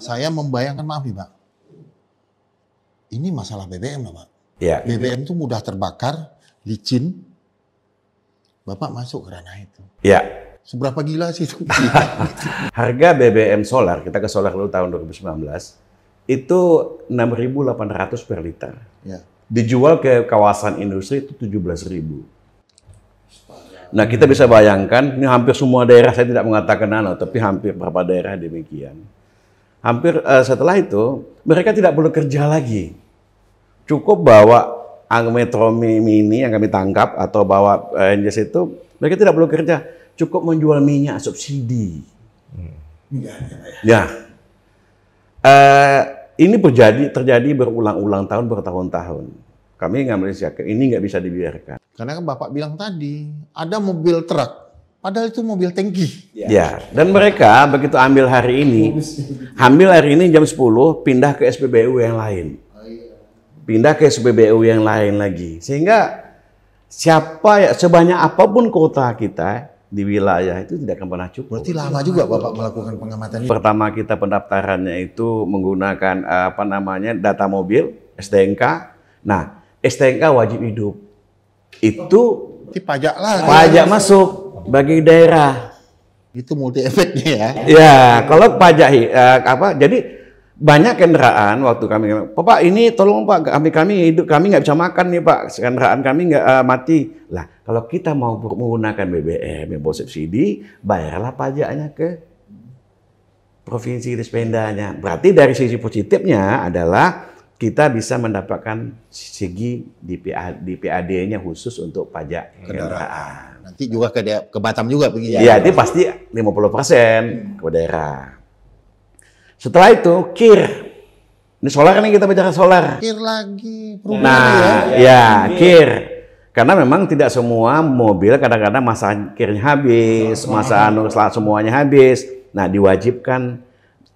saya membayangkan, maaf nih Pak, ini masalah BBM lah Pak. Ya. BBM itu mudah terbakar, licin, Bapak masuk ke ranah itu. Ya. Seberapa gila sih itu? Harga BBM solar, kita ke solar dulu tahun 2019, itu 6.800 per liter. Ya. Dijual ke kawasan industri itu 17.000. Nah, kita bisa bayangkan, ini hampir semua daerah, saya tidak mengatakan tapi hampir beberapa daerah demikian. Hampir setelah itu, mereka tidak perlu kerja lagi. Cukup bawa Metro Mini yang kami tangkap, atau bawa NJS itu, mereka tidak perlu kerja. Cukup menjual minyak subsidi. Ya. Ini terjadi berulang-ulang tahun, bertahun-tahun. Kami ngambil sikap, ini nggak bisa dibiarkan. Karena kan Bapak bilang tadi, ada mobil truk, padahal itu mobil tangki. Ya, dan mereka begitu ambil hari ini jam 10, pindah ke SPBU yang lain. Pindah ke SPBU yang lain lagi. Sehingga sebanyak apapun kota kita di wilayah itu tidak akan pernah cukup. Berarti lama juga Bapak melakukan pengamatan ini. Pertama kita pendaftarannya itu menggunakan data mobil, STNK. Nah, STNK wajib hidup. Itu pajak lah. Pajak masuk bagi daerah. Itu multi efeknya ya. Ya, kalau pajak jadi banyak kendaraan waktu kami, Pak ini tolong Pak, kami hidup, kami nggak bisa makan nih Pak, kendaraan kami nggak mati. Lah, kalau kita mau menggunakan BBM yang bawa subsidi, bayarlah pajaknya ke provinsi dispendanya. Berarti dari sisi positifnya adalah kita bisa mendapatkan segi DPAD-nya khusus untuk pajak kendaraan. Nanti juga ke Batam juga begini. Ya, itu pasti 50% ke daerah. Setelah itu, KIR. Ini solar kan, kita bicara solar. KIR lagi. Nah, ya, KIR. Karena memang tidak semua mobil kadang-kadang masa KIR-nya habis, semuanya habis. Nah, diwajibkan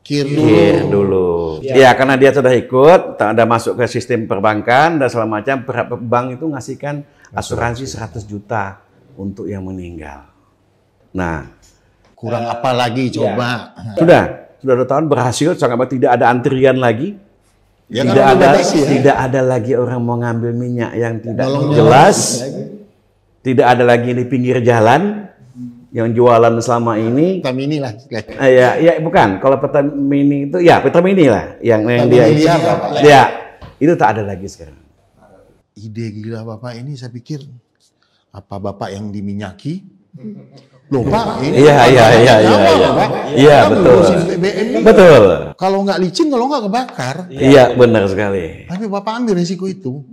KIR dulu. Ya, karena dia sudah ikut, ada masuk ke sistem perbankan dan segala macam. Bank itu ngasihkan asuransi 100 juta untuk yang meninggal. Nah, kurang apa lagi coba? Sudah 2 tahun berhasil, sangat tidak ada antrian lagi. Ya, tidak ada lagi orang mau ngambil minyak yang tidak jelas. Tidak ada lagi di pinggir jalan yang jualan selama ini. Pertamini lah. Ya, bukan. Kalau Pertamini itu, ya Pertamini lah. Yang dia ya, itu tak ada lagi sekarang. Ide gila Bapak ini, saya pikir apa Bapak yang diminyaki? Loh Pak, ini iya betul. Betul. Kalau nggak licin, kalau nggak kebakar. Iya, benar sekali. Tapi Bapak ambil risiko itu.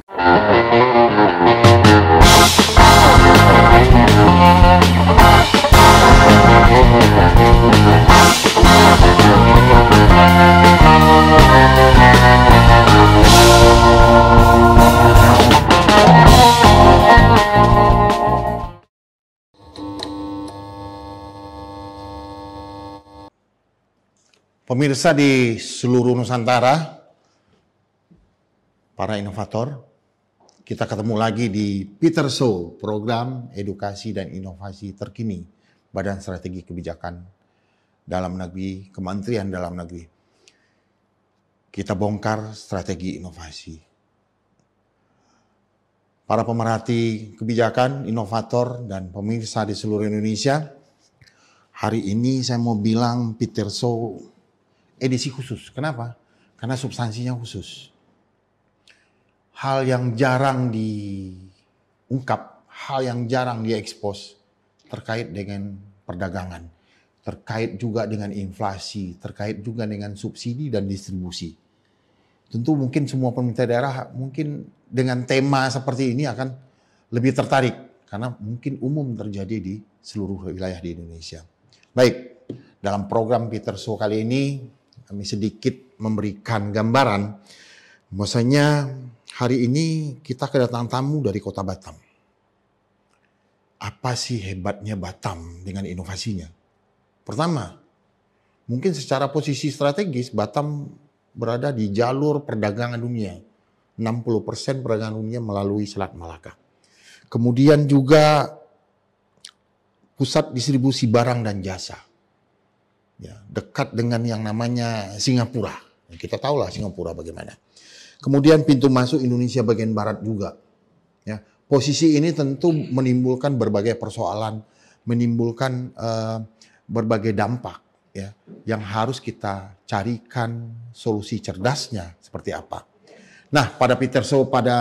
Pemirsa di seluruh Nusantara, para inovator, kita ketemu lagi di Peter Show, program edukasi dan inovasi terkini Badan Strategi Kebijakan Dalam Negeri, Kementerian Dalam Negeri. Kita bongkar strategi inovasi. Para pemerhati kebijakan, inovator, dan pemirsa di seluruh Indonesia, hari ini saya mau bilang Peter Show edisi khusus. Kenapa? Karena substansinya khusus. Hal yang jarang diungkap, hal yang jarang diekspos terkait dengan perdagangan, terkait juga dengan inflasi, terkait juga dengan subsidi dan distribusi. Tentu mungkin semua pemerintah daerah mungkin dengan tema seperti ini akan lebih tertarik karena mungkin umum terjadi di seluruh wilayah di Indonesia. Baik, dalam program Peter Show kali ini kami sedikit memberikan gambaran bahwasanya hari ini kita kedatangan tamu dari kota Batam. Apa sih hebatnya Batam dengan inovasinya? Pertama, mungkin secara posisi strategis Batam berada di jalur perdagangan dunia. 60% perdagangan dunia melalui Selat Malaka. Kemudian juga pusat distribusi barang dan jasa. ya, dekat dengan yang namanya Singapura. Kita tahulah Singapura bagaimana. Kemudian pintu masuk Indonesia bagian barat juga. Ya, posisi ini tentu menimbulkan berbagai persoalan, menimbulkan berbagai dampak, ya, yang harus kita carikan solusi cerdasnya seperti apa. Nah, pada Peter Show pada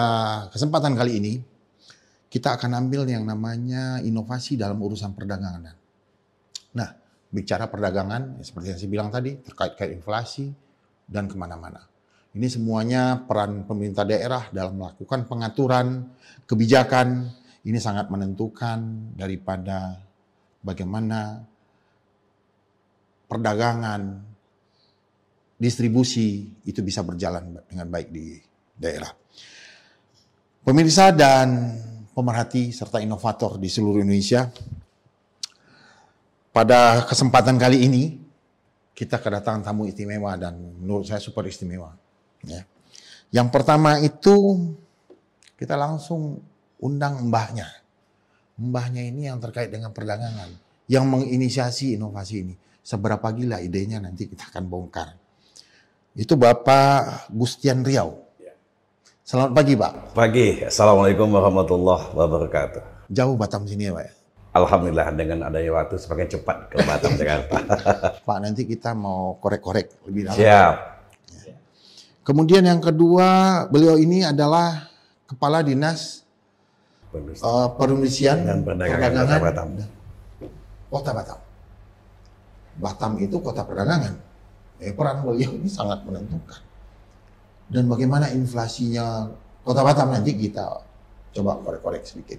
kesempatan kali ini kita akan ambil yang namanya inovasi dalam urusan perdagangan. Nah, bicara perdagangan, seperti yang saya bilang tadi, terkait inflasi dan kemana-mana. Ini semuanya peran pemerintah daerah dalam melakukan pengaturan kebijakan. Ini sangat menentukan daripada bagaimana perdagangan, distribusi itu bisa berjalan dengan baik di daerah. Pemirsa dan pemerhati serta inovator di seluruh Indonesia, pada kesempatan kali ini kita kedatangan tamu istimewa dan menurut saya super istimewa. Ya. Yang pertama itu kita langsung undang mbahnya. Mbahnya ini yang terkait dengan perdagangan, yang menginisiasi inovasi ini. Seberapa gila idenya nanti kita akan bongkar. Itu Bapak Gustian Riau. Selamat pagi, Pak. Pagi. Assalamualaikum warahmatullahi wabarakatuh. Jauh Batam sini ya, Pak? Alhamdulillah dengan adanya waktu semakin cepat ke Batam, Jakarta. Pak, nanti kita mau korek-korek lebih dalam. Siap. Ya. Kemudian yang kedua, beliau ini adalah Kepala Dinas Perindustrian dan Perdagangan Kota Batam. Kota Batam. Batam itu kota perdagangan. Peran beliau ini sangat menentukan. Dan bagaimana inflasinya Kota Batam nanti kita coba korek-korek sedikit.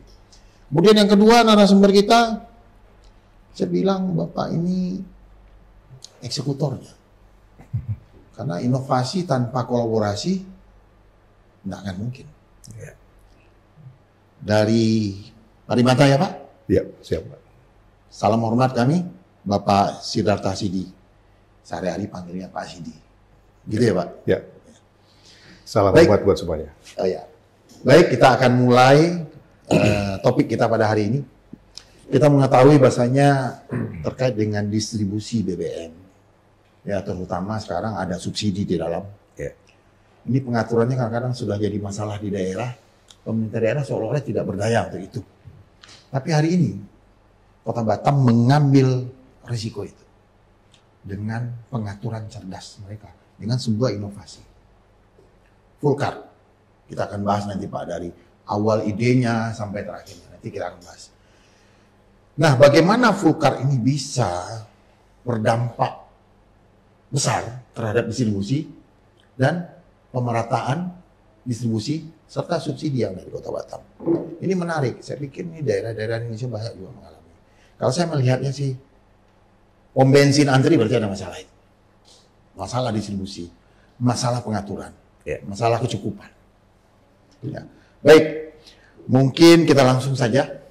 Kemudian yang kedua narasumber kita, saya bilang Bapak ini eksekutornya. Karena inovasi tanpa kolaborasi tidak akan mungkin. Ya. Dari Mata ya Pak? Ya, siap Pak. Salam hormat kami, Bapak Sidarta Sidi. Sehari-hari panggilnya Pak Sidi. Gitu ya Pak? Ya. Salam Baik. hormat buat semuanya. Oh ya. Baik, kita akan mulai topik kita pada hari ini. Kita mengetahui bahasanya terkait dengan distribusi BBM. Ya, terutama sekarang ada subsidi di dalam. Ya. Ini pengaturannya kadang-kadang sudah jadi masalah di daerah. Pemerintah daerah seolah-olah tidak berdaya untuk itu. Tapi hari ini, Kota Batam mengambil risiko itu. Dengan pengaturan cerdas mereka. Dengan sebuah inovasi. Full card. Kita akan bahas nanti Pak dari awal idenya sampai terakhirnya. Nanti kita akan bahas. Nah, bagaimana full card ini bisa berdampak besar terhadap distribusi dan pemerataan distribusi serta subsidi yang dari Kota Batam. Ini menarik. Saya pikir ini daerah-daerah Indonesia banyak juga mengalami. Kalau saya melihatnya sih, pom bensin antri berarti ada masalah itu. Masalah distribusi, masalah pengaturan, masalah kecukupan. Ya. Baik, mungkin kita langsung saja.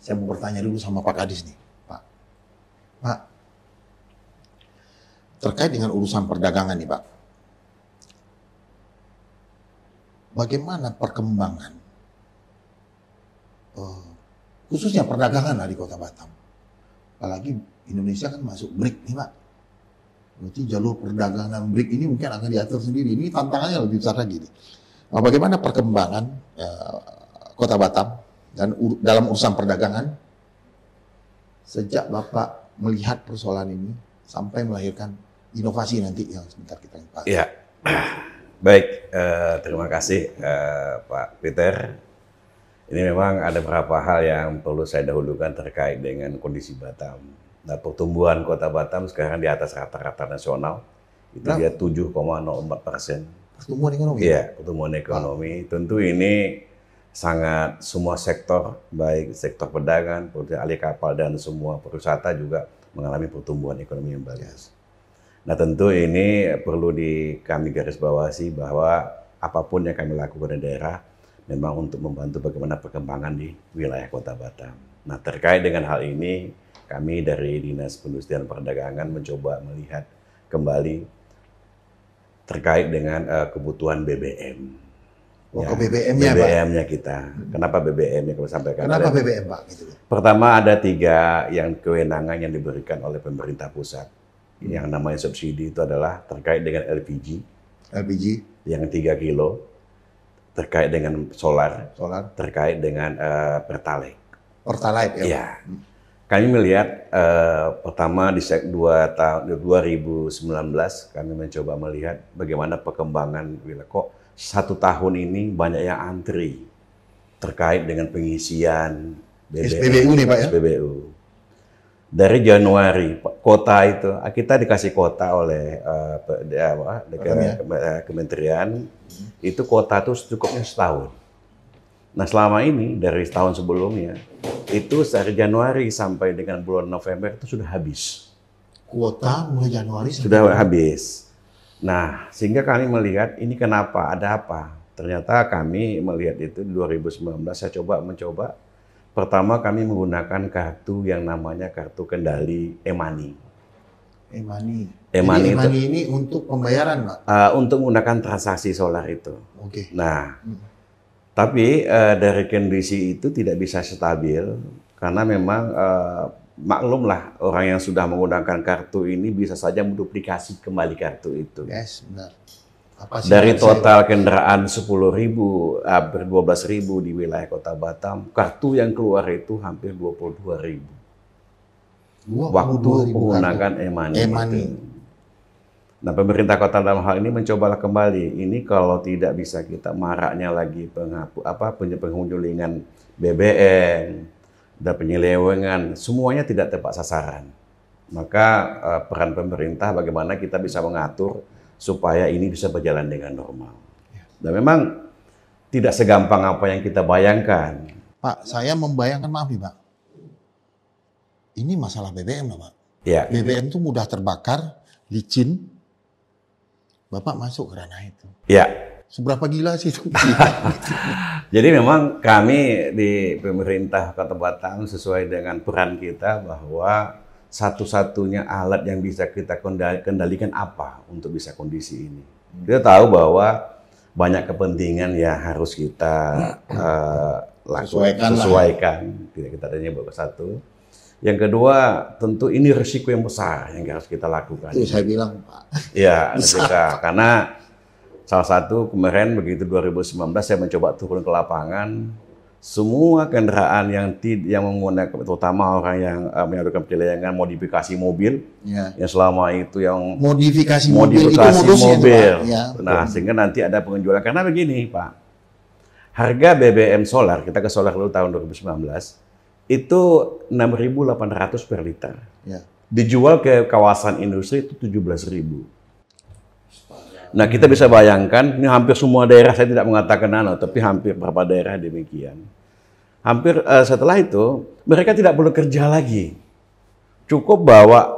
Saya mau bertanya dulu sama Pak Kadis nih, Pak. Pak, terkait dengan urusan perdagangan nih, Pak. Bagaimana perkembangan, khususnya perdagangan di Kota Batam? Apalagi Indonesia kan masuk BRIC nih, Pak. Berarti jalur perdagangan BRIC ini mungkin akan diatur sendiri. Ini tantangannya lebih besar lagi nih. Nah, bagaimana perkembangan Kota Batam dan dalam urusan perdagangan sejak Bapak melihat persoalan ini sampai melahirkan inovasi nanti yang sebentar kita bahas. Ya, baik. Terima kasih Pak Peter. Ini memang ada beberapa hal yang perlu saya dahulukan terkait dengan kondisi Batam. Nah, pertumbuhan Kota Batam sekarang di atas rata-rata nasional. Itu dia 7,04%. Pertumbuhan ekonomi? Iya, pertumbuhan ekonomi. Tentu ini sangat semua sektor, baik sektor perdagangan, alih kapal, dan semua pariwisata juga mengalami pertumbuhan ekonomi yang bagus. Nah, tentu ini perlu kami garis bawahi bahwa apapun yang kami lakukan di daerah memang untuk membantu bagaimana perkembangan di wilayah Kota Batam. Nah, terkait dengan hal ini, kami dari Dinas Perindustrian Perdagangan mencoba melihat kembali terkait dengan kebutuhan BBM. Ke BBM-nya, Pak? BBM-nya kita. Kenapa BBM-nya kalau sampaikan? Kenapa BBM, Pak? Gitu. Pertama, ada 3 yang kewenangan yang diberikan oleh pemerintah pusat. Yang namanya subsidi itu adalah terkait dengan LPG yang 3 kilo, terkait dengan solar, terkait dengan Pertalite. Pertalite ya. Ya. Kami melihat pertama di 2019 kami mencoba melihat bagaimana perkembangan kok 1 tahun ini banyak yang antri terkait dengan pengisian SPBU nih Pak ya. SPBU. Dari Januari kota itu kita dikasih kota oleh kementerian, itu kota itu cukupnya setahun. Nah selama ini dari tahun sebelumnya itu dari Januari sampai dengan bulan November itu sudah habis. Kuota mulai Januari sudah habis. Nah sehingga kami melihat ini kenapa, ada apa? Ternyata kami melihat itu di 2019 saya mencoba. Pertama kami menggunakan kartu yang namanya kartu kendali e-money. E-money ini untuk pembayaran Pak? Untuk menggunakan transaksi solar itu. Oke. Nah, tapi dari kondisi itu tidak bisa stabil karena memang maklumlah orang yang sudah menggunakan kartu ini bisa saja menduplikasi kembali kartu itu. Yes, benar. Dari total kendaraan 10.000, hampir 12.000 di wilayah Kota Batam, kartu yang keluar itu hampir 22.000. Waktu menggunakan e-money. Nah, pemerintah kota dalam hal ini mencobalah kembali. Ini kalau tidak bisa kita maraknya lagi penghujungan BBM dan penyelewengan, semuanya tidak tepat sasaran. Maka peran pemerintah bagaimana kita bisa mengatur supaya ini bisa berjalan dengan normal. Dan memang tidak segampang apa yang kita bayangkan. Pak, saya membayangkan, maaf nih Pak, ini masalah BBM Pak. Ya. BBM itu mudah terbakar, licin, Bapak masuk ke ranah itu. Ya. Seberapa gila sih itu? Jadi memang kami di pemerintah Kota Batam sesuai dengan peran kita bahwa satu-satunya alat yang bisa kita kendalikan apa untuk bisa kondisi ini. Kita tahu bahwa banyak kepentingan yang harus kita sesuaikan. Kita tanya bahwa satu. Yang kedua, tentu ini risiko yang besar yang harus kita lakukan. Itu saya bilang Pak. Ya, karena salah satu kemarin begitu 2019 saya mencoba turun ke lapangan. Semua kendaraan yang menggunakan, terutama orang yang melakukan penyelewengan modifikasi mobil, yang selama itu yang modifikasi mobil. Ya, nah, sehingga nanti ada penjualan. Karena begini, Pak, harga BBM solar, kita ke solar dulu tahun 2019, itu 6.800 per liter. Ya. Dijual ke kawasan industri itu 17.000. Nah, kita bisa bayangkan, ini hampir semua daerah, saya tidak mengatakan tapi hampir beberapa daerah demikian. Hampir setelah itu, mereka tidak perlu kerja lagi. Cukup bawa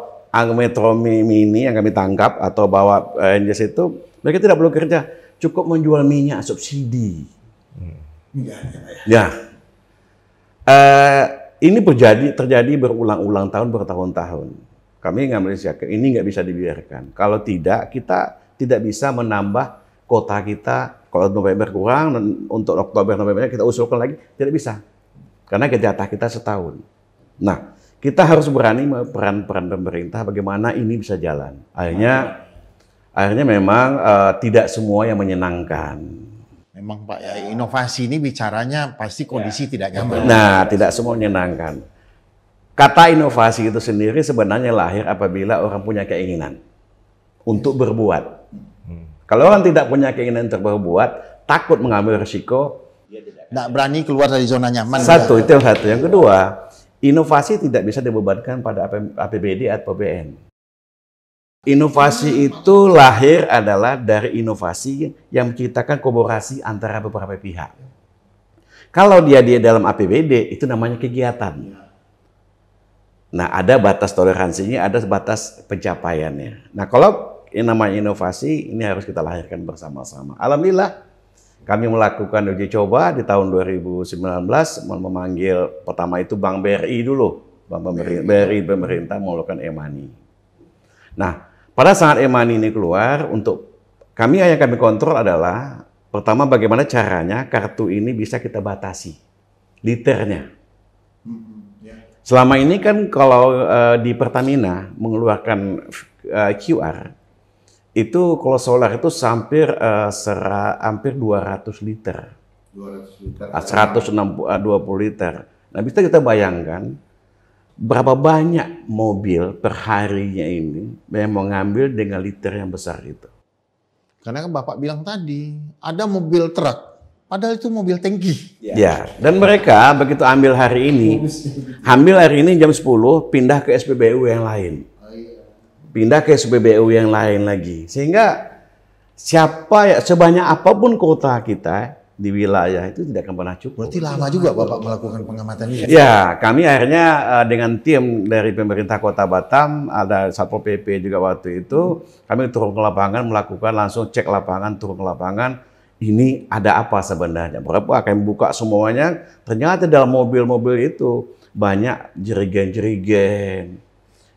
Metro Mini yang kami tangkap, atau bawa NJS itu, mereka tidak perlu kerja. Cukup menjual minyak subsidi. Ya. Ini terjadi berulang-ulang tahun, bertahun-tahun. Kami ngambil siap, ini nggak bisa dibiarkan. Kalau tidak, kita tidak bisa menambah kota kita. Kalau November kurang, dan untuk Oktober, November kita usulkan lagi, tidak bisa. Karena jatah kita setahun. Nah, kita harus berani peran pemerintah bagaimana ini bisa jalan. Akhirnya memang tidak semua yang menyenangkan. Memang Pak, ya, inovasi ini bicaranya pasti kondisi tidak nyaman. Nah, tidak semua menyenangkan. Kata inovasi itu sendiri sebenarnya lahir apabila orang punya keinginan untuk berbuat. Kalau orang tidak punya keinginan untuk berbuat, takut mengambil risiko, tidak berani keluar dari zona nyaman. Itu yang satu. Yang kedua, inovasi tidak bisa dibebankan pada APBD atau APBN. Inovasi itu lahir adalah dari inovasi yang menciptakan kolaborasi antara beberapa pihak. Kalau dia dalam APBD, itu namanya kegiatan. Nah, ada batas toleransinya, ada batas pencapaiannya. Nah, kalau yang namanya inovasi, ini harus kita lahirkan bersama-sama. Alhamdulillah, kami melakukan uji coba di tahun 2019, memanggil pertama itu Bank BRI dulu. BRI pemerintah melakukan e-money. Nah, pada saat e-money ini keluar, yang kami kontrol adalah, pertama bagaimana caranya kartu ini bisa kita batasi liternya. Selama ini kan kalau di Pertamina mengeluarkan QR, itu kalau solar itu hampir 200 liter. 120 liter. Nah, bisa kita bayangkan berapa banyak mobil per harinya ini yang mau ngambil dengan liter yang besar itu. Karena kan Bapak bilang tadi, ada mobil truk, padahal itu mobil tangki. Ya, dan mereka begitu ambil hari ini jam 10, pindah ke SPBU yang lain. Pindah ke SPBU yang lain lagi. Sehingga sebanyak apapun kota kita di wilayah itu tidak akan pernah cukup. Berarti lama juga Bapak melakukan pengamatan ini? Ya, kami akhirnya dengan tim dari pemerintah Kota Batam, ada Satpol PP juga waktu itu, kami turun ke lapangan, melakukan langsung cek lapangan, turun ke lapangan, ini ada apa sebenarnya. Berapa kami buka semuanya, ternyata dalam mobil-mobil itu banyak jerigen-jerigen,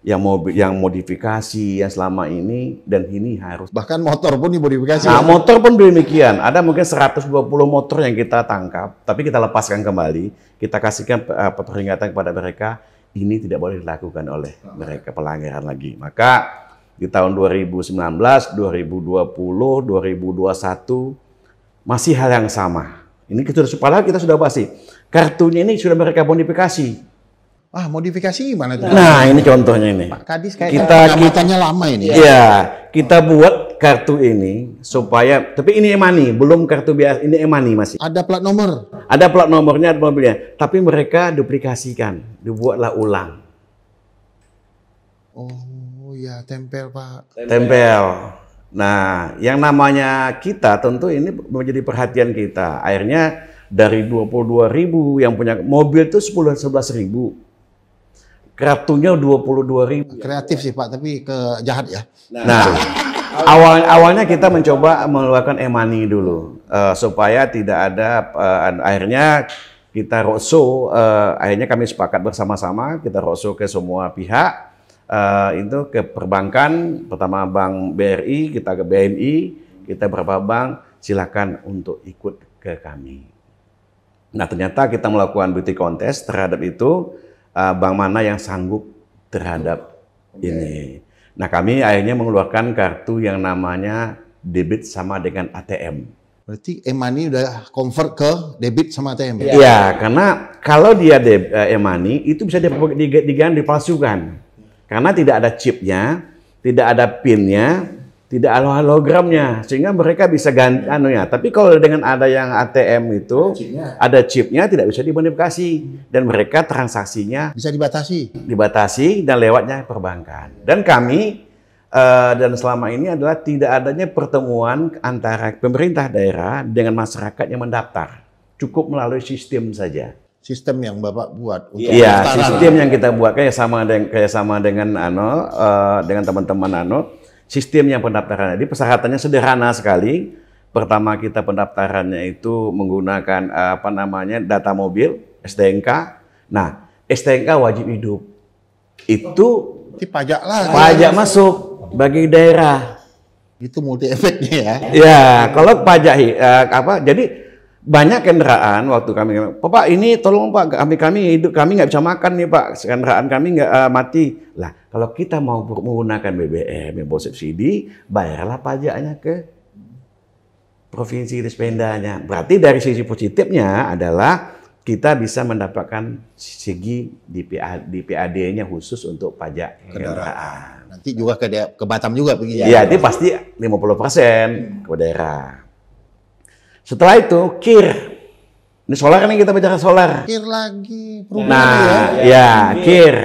yang modifikasi yang selama ini, dan ini harus. Bahkan motor pun dimodifikasi. Nah, motor pun demikian. Ada mungkin 120 motor yang kita tangkap, tapi kita lepaskan kembali. Kita kasihkan peringatan kepada mereka, ini tidak boleh dilakukan oleh mereka, pelanggaran lagi. Maka di tahun 2019, 2020, 2021 masih hal yang sama. Ini kita sudah pasti. Kartunya ini sudah mereka modifikasi. Ah, modifikasi gimana tuh? Nah, ini contohnya ini. Pak Kadis kayak pengamatannya lama ini. Iya, kita buat kartu ini supaya, tapi ini e-money, belum kartu biasa, ini e-money masih. Ada plat nomor. Ada plat nomornya, ada mobilnya, tapi mereka duplikasikan, dibuatlah ulang. Oh ya, tempel Pak. Tempel. Nah, yang namanya kita tentu ini menjadi perhatian kita. Akhirnya dari 22.000 yang punya mobil itu 11.000. Kartunya 22.000. Kreatif sih Pak, tapi jahat ya. Nah, awalnya kita mencoba melakukan e-money dulu supaya tidak ada. Akhirnya kita roadshow. Akhirnya kami sepakat bersama-sama kita roadshow ke semua pihak. Itu ke perbankan, pertama Bank BRI, kita ke BNI, kita beberapa bank, silakan untuk ikut ke kami. Nah, ternyata kita melakukan beauty contest terhadap itu. Bank mana yang sanggup terhadap ini. Nah, kami akhirnya mengeluarkan kartu yang namanya debit sama dengan ATM. Berarti e-money udah convert ke debit sama ATM? Iya, karena kalau dia e-money itu bisa diganti, dipalsukan. Karena tidak ada chipnya, tidak ada pinnya, tidak ada hologramnya, sehingga mereka bisa ganti anunya. Tapi kalau dengan ada yang ATM itu, ada chipnya, tidak bisa dimodifikasi, dan mereka transaksinya bisa dibatasi dan lewatnya perbankan. Dan kami dan selama ini adalah tidak adanya pertemuan antara pemerintah daerah dengan masyarakat yang mendaftar, cukup melalui sistem saja. Sistem yang Bapak buat untuk iya, sistem yang kita buat kayak sama dengan teman-teman sistem yang pendaftaran. Jadi persyaratannya sederhana sekali. Pertama kita pendaftarannya itu menggunakan data mobil, STNK. Nah, STNK wajib hidup. Itu pajak lah. Pajak masuk bagi daerah. Itu multi efeknya ya. Ya, kalau pajak jadi banyak kendaraan waktu kami, Pak ini tolong Pak, kami hidup, kami nggak bisa makan nih Pak, kendaraan kami nggak mati. Lah, kalau kita mau menggunakan BBM yang bawa subsidi, bayarlah pajaknya ke provinsi dispendanya. Berarti dari sisi positifnya adalah kita bisa mendapatkan segi DPAD-nya khusus untuk pajak kendaraan. Nanti juga ke Batam juga begini. Iya, itu pasti 50% ke daerah. Setelah itu, KIR. Ini solar nih, kita bicara solar. KIR lagi. KIR.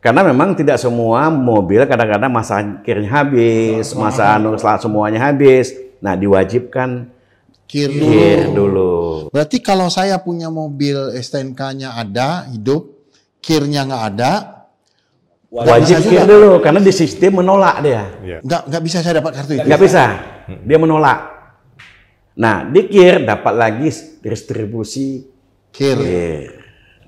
Karena memang tidak semua mobil kadang-kadang masa KIR-nya habis, masa semuanya habis. Nah, diwajibkan KIR dulu. Berarti kalau saya punya mobil STNK-nya ada, hidup, KIR-nya nggak ada, wajib KIR dulu, karena di sistem menolak dia. Nggak bisa saya dapat kartu itu? Nggak bisa, dia menolak. Nah, di KIR dapat lagi distribusi KIR.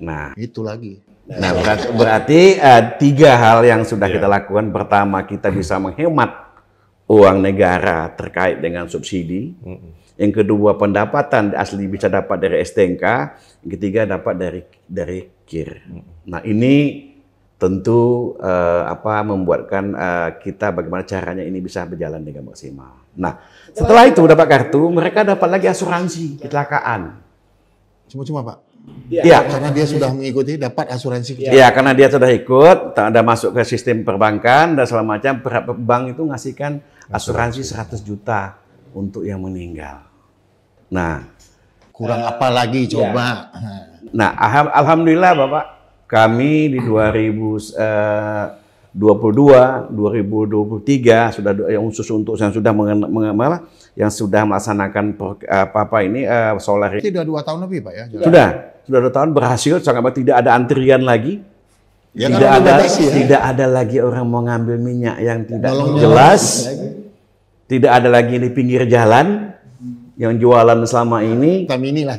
Nah, itu lagi. Nah, berarti 3 hal yang sudah kita lakukan. Pertama, kita bisa menghemat uang negara terkait dengan subsidi. Yang kedua, pendapatan asli bisa dapat dari STNK. Yang ketiga, dapat dari KIR. Nah, ini tentu membuatkan kita bagaimana caranya ini bisa berjalan dengan maksimal. Nah, setelah itu dapat kartu, mereka dapat lagi asuransi kecelakaan. Cuma-cuma Pak? Iya. Karena dia sudah mengikuti dapat asuransi. Iya, karena dia sudah ikut, ada masuk ke sistem perbankan dan segala macam, bank itu ngasihkan asuransi 100 juta untuk yang meninggal. Nah, kurang apa lagi coba? Nah, alhamdulillah Bapak, kami di 2022, 2023 sudah yang khusus untuk yang sudah yang sudah melaksanakan solar ini. Sudah 2 tahun lebih Pak ya? Sudah 2 tahun berhasil, sangat tidak ada antrian lagi. Ya, tidak ada lagi orang mau ngambil minyak yang tidak jelas. Tidak ada lagi di pinggir jalan yang jualan selama ini. Pertamini lah.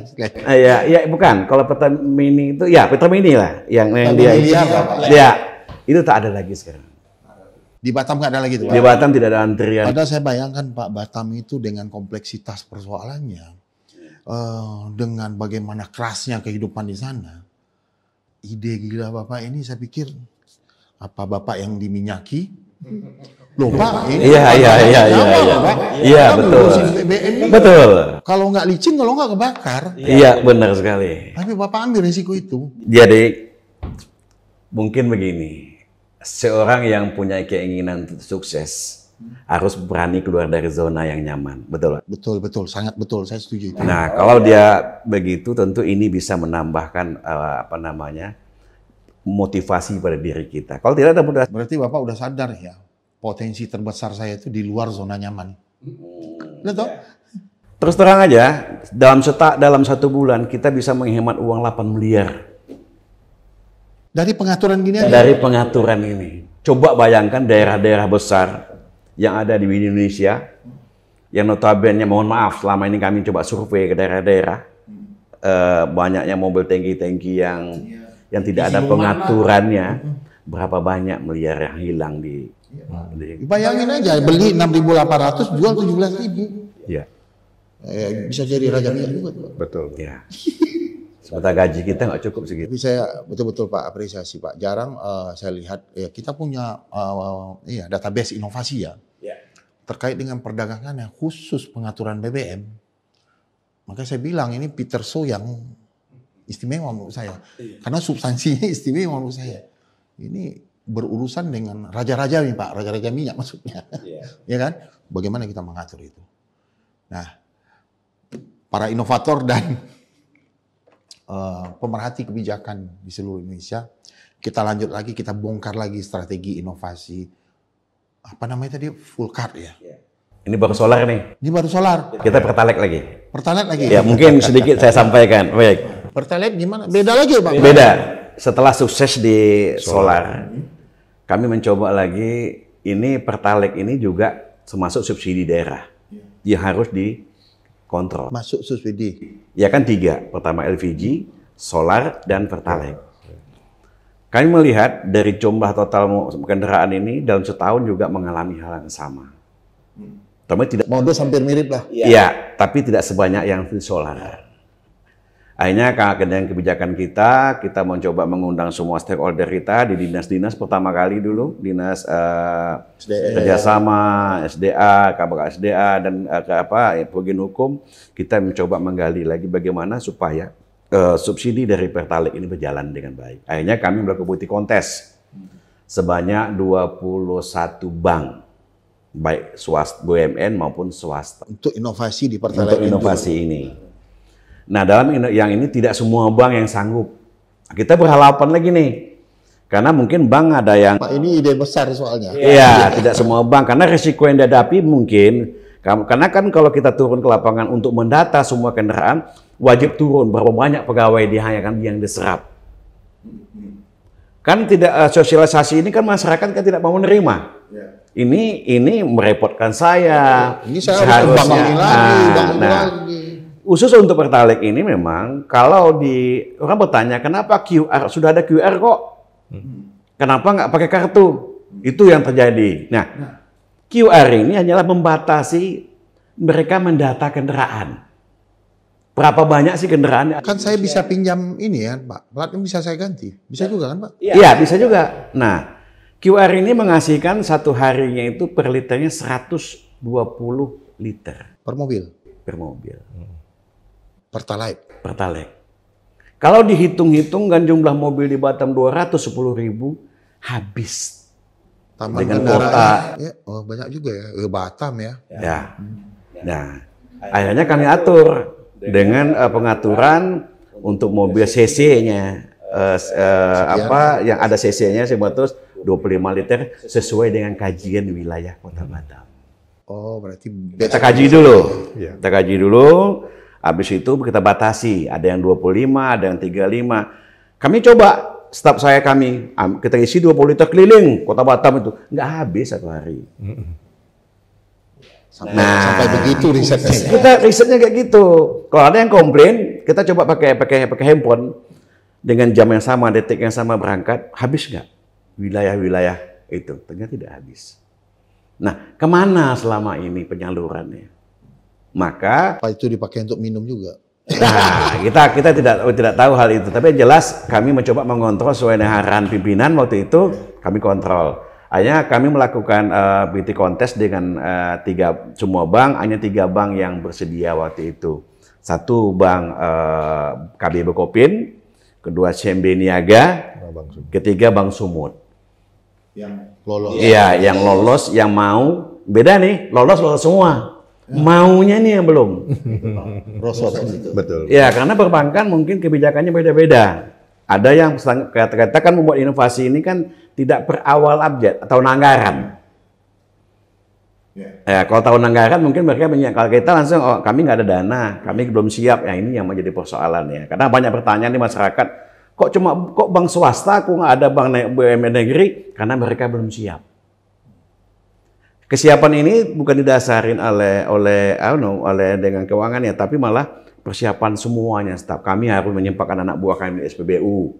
Ya bukan. Kalau Pertamini itu ya Pertamini lah yang dia itu. Ya, itu tak ada lagi sekarang. Di Batam nggak ada lagi tuh. Di Batam tidak ada antrian. Padahal saya bayangkan Pak, Batam itu dengan kompleksitas persoalannya, dengan bagaimana kerasnya kehidupan di sana. Ide gila Bapak ini saya pikir apa Bapak yang diminyaki? Loh Pak, ini Iya betul. Betul. Kalau nggak licin, kalau nggak kebakar. Iya benar sekali. Tapi Bapak ambil risiko itu. Jadi mungkin begini. Seorang yang punya keinginan untuk sukses harus berani keluar dari zona yang nyaman, betul Pak? Betul, sangat betul, saya setuju itu. Nah, kalau dia begitu, tentu ini bisa menambahkan motivasi pada diri kita. Kalau tidak ada berarti Bapak udah sadar ya, potensi terbesar saya itu di luar zona nyaman. Betul? Terus terang aja, dalam 1 bulan kita bisa menghemat uang 8 miliar. Dari pengaturan gini aja? Dari pengaturan ini. Coba bayangkan daerah-daerah besar yang ada di Indonesia, yang notabene, mohon maaf, selama ini kami coba survei ke daerah-daerah, banyaknya mobil tangki-tangki yang tidak ada pengaturannya, berapa banyak miliar yang hilang di bayangin aja, beli 6.800, jual 17.000. Iya. Bisa jadi raja minyak juga. Betul. Ya. Sementara gaji kita nggak cukup segitu. Tapi saya betul-betul Pak apresiasi Pak. Jarang saya lihat ya kita punya database inovasi ya. Terkait dengan perdagangan yang khusus pengaturan BBM. Maka saya bilang ini Peter So yang istimewa menurut saya. Karena substansinya istimewa menurut saya. Ini berurusan dengan raja-raja nih Pak, raja-raja minyak maksudnya. Ya kan? Bagaimana kita mengatur itu. Nah, para inovator dan pemerhati kebijakan di seluruh Indonesia, kita lanjut lagi, kita bongkar lagi strategi inovasi. Apa namanya tadi? Full card ya? Ini baru solar nih. Ini baru solar. Kita pertalite lagi. Pertalite lagi? Ya, mungkin sedikit saya sampaikan. Baik. Pertalite gimana? Beda lagi Pak? Beda. Setelah sukses di solar, kami mencoba lagi, ini pertalite ini juga termasuk subsidi daerah. Yang harus dikontrol. Masuk subsidi? Ya kan 3. Pertama LPG, solar, dan pertalite. Kami melihat dari jumlah total kendaraan ini dalam setahun juga mengalami hal yang sama. Tapi tidak modus hampir mirip lah. Iya, tapi tidak sebanyak yang di solar. Akhirnya dengan kebijakan kita mencoba mengundang semua stakeholder kita di dinas-dinas pertama kali dulu, dinas kerjasama, SDA, Kabak SDA dan bagian hukum, kita mencoba menggali lagi bagaimana supaya subsidi dari pertalite ini berjalan dengan baik. Akhirnya kami melakukan bukti kontes sebanyak 21 bank, baik swasta, BUMN maupun swasta. Untuk inovasi di pertalite. Untuk inovasi ini. Nah, dalam yang ini tidak semua bank yang sanggup. Kita berharapan lagi nih. Karena mungkin bank ada yang... Pak, ini ide besar soalnya. Iya, tidak semua bank. Karena risiko yang dihadapi mungkin... Karena kan kalau kita turun ke lapangan untuk mendata semua kendaraan, wajib turun berapa banyak pegawai yang diserap. Kan tidak sosialisasi ini kan masyarakat kan tidak mau menerima. Ini merepotkan saya. Ini saya harus bangun lagi. Khusus untuk pertalite ini memang kalau orang bertanya kenapa QR sudah ada QR kok, kenapa nggak pakai kartu? Itu yang terjadi. Nah, QR ini hanyalah membatasi mereka mendata kendaraan. Berapa banyak sih kendaraan? Kan saya bisa pinjam ini ya, Pak. Platnya bisa saya ganti. Bisa juga kan, Pak? Iya, bisa juga. Nah, QR ini menghasilkan satu harinya itu per liternya 120 liter Per mobil, per mobil. Pertalite. Pertalite. Kalau dihitung-hitung kan jumlah mobil di Batam 210.000 habis. Taman Dengan kendaraan. Ya, oh, banyak juga ya. Batam ya. Ya. Nah, akhirnya kami atur dengan pengaturan untuk mobil CC-nya yang ada CC-nya 125 liter sesuai dengan kajian wilayah Kota Batam. Oh, berarti Kita kaji dulu. Iya. Kita kaji dulu. Habis itu kita batasi, ada yang 25, ada yang 35. Kami coba, staf saya kita isi 20 liter keliling Kota Batam itu. Nggak habis satu hari. sampai begitu risetnya. Kita risetnya kayak gitu. Kalau ada yang komplain, kita coba pakai handphone dengan jam yang sama, detik yang sama berangkat, habis nggak wilayah-wilayah itu? Ternyata tidak habis. Nah, kemana selama ini penyalurannya? Maka Apa itu dipakai untuk minum juga? nah, kita tidak tahu hal itu, tapi yang jelas kami mencoba mengontrol sesuai dengan arahan pimpinan waktu itu, kami kontrol. Hanya kami melakukan beauty contest dengan semua bank, hanya 3 bank yang bersedia waktu itu. Satu bank KB Bukopin, kedua CMB Niaga, ketiga Bank Sumut. Yang lolos. Iya, yang lolos, yang mau, beda nih, lolos semua. Maunya nih yang belum. Rosot gitu. Betul. Ya, karena perbankan mungkin kebijakannya beda-beda. Ada yang katakan membuat inovasi ini kan tidak per awal abjad atau anggaran. Ya, kalau tahun anggaran mungkin mereka banyak. Kalau kita langsung, oh kami nggak ada dana, kami belum siap. Ya ini yang menjadi persoalannya. Karena banyak pertanyaan di masyarakat, kok bank swasta, kok nggak ada bank BUMN negeri? Karena mereka belum siap. Kesiapan ini bukan didasarin oleh dengan keuangannya, tapi malah persiapan semuanya. Staf kami harus menyempatkan anak buah kami di SPBU,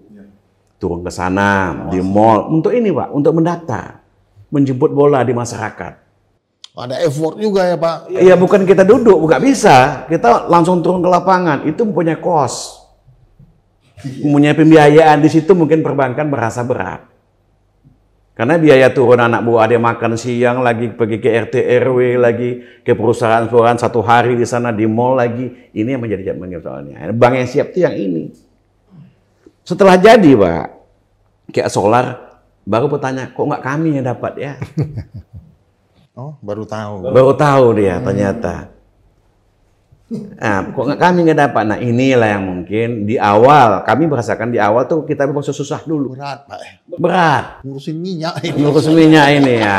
turun ke sana di mall untuk ini Pak, untuk mendata, menjemput bola di masyarakat. Ada effort juga ya Pak. Iya, bukan kita duduk, nggak bisa. Kita langsung turun ke lapangan, itu mempunyai cost, mempunyai pembiayaan di situ mungkin perbankan berasa berat. Karena biaya turun anak buah dia makan siang, lagi pergi ke RT RW, lagi ke perusahaan-perusahaan 1 hari di sana, di mall lagi. Ini yang menjadi soalnya. Bank yang siap itu yang ini. Setelah jadi Pak, kayak solar, baru bertanya, kok nggak kami yang dapat ya? Oh, baru tahu. Baru tahu dia ternyata. Nah, kok kami nggak dapat? Nah, inilah yang mungkin di awal, kami merasakan di awal tuh kita memang susah dulu. Berat Pak. Berat. Ngurusin minyak ini. Ngurus minyak ini ya.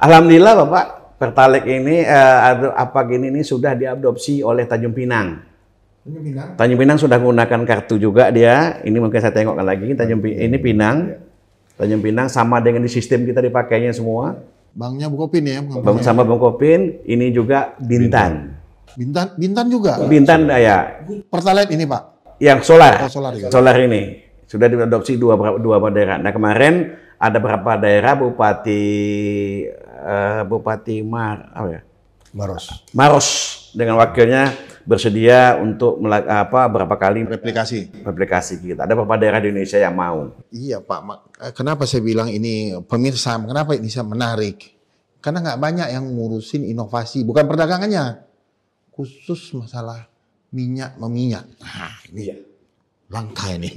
Alhamdulillah Bapak, Pertalite ini ini sudah diadopsi oleh Tanjung Pinang. Tanjung Pinang sudah menggunakan kartu juga dia. Ini mungkin saya tengokkan lagi. Ini Pinang. Tanjung Pinang sama dengan di sistem kita dipakainya semua. Banknya Bukopin ya. Sama Bukopin. Ini juga Bintan. Bintan juga. Bintan ya. Pertalite ini Pak. Yang solar. Oh, solar juga. Solar ini sudah diadopsi dua daerah. Nah kemarin ada beberapa daerah Bupati Maros dengan wakilnya bersedia untuk berapa kali replikasi kita. Ada beberapa daerah di Indonesia yang mau. Iya Pak. Kenapa saya bilang ini pemirsa? Kenapa ini saya menarik? Karena nggak banyak yang ngurusin inovasi, bukan perdagangannya. Khusus masalah meminyak. Nah, ini langka ini.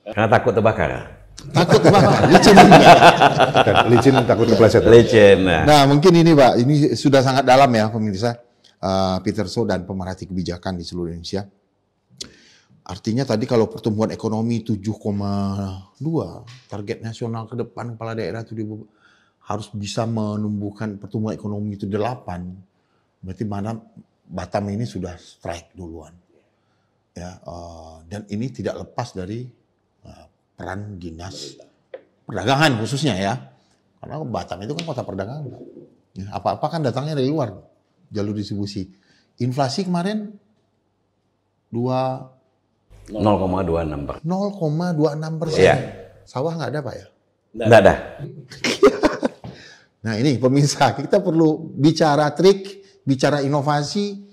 Karena takut terbakar. Takut terbakar, licin. Dan licin takut kepleset. Licin. Nah, mungkin ini Pak, ini sudah sangat dalam ya pemirsa. Peter So dan pemerhati kebijakan di seluruh Indonesia. Artinya tadi kalau pertumbuhan ekonomi 7,2, target nasional ke depan kepala daerah itu harus bisa menumbuhkan pertumbuhan ekonomi itu 8. Berarti mana Batam ini sudah strike duluan, ya, dan ini tidak lepas dari peran dinas perdagangan khususnya ya, karena Batam itu kan kota perdagangan, ya, apa-apa kan datangnya dari luar jalur distribusi. Inflasi kemarin 0,26%. 0,26%. Iya. Sawah nggak ada Pak ya? Nggak ada. Nah ini pemirsa, kita perlu bicara trik, bicara inovasi,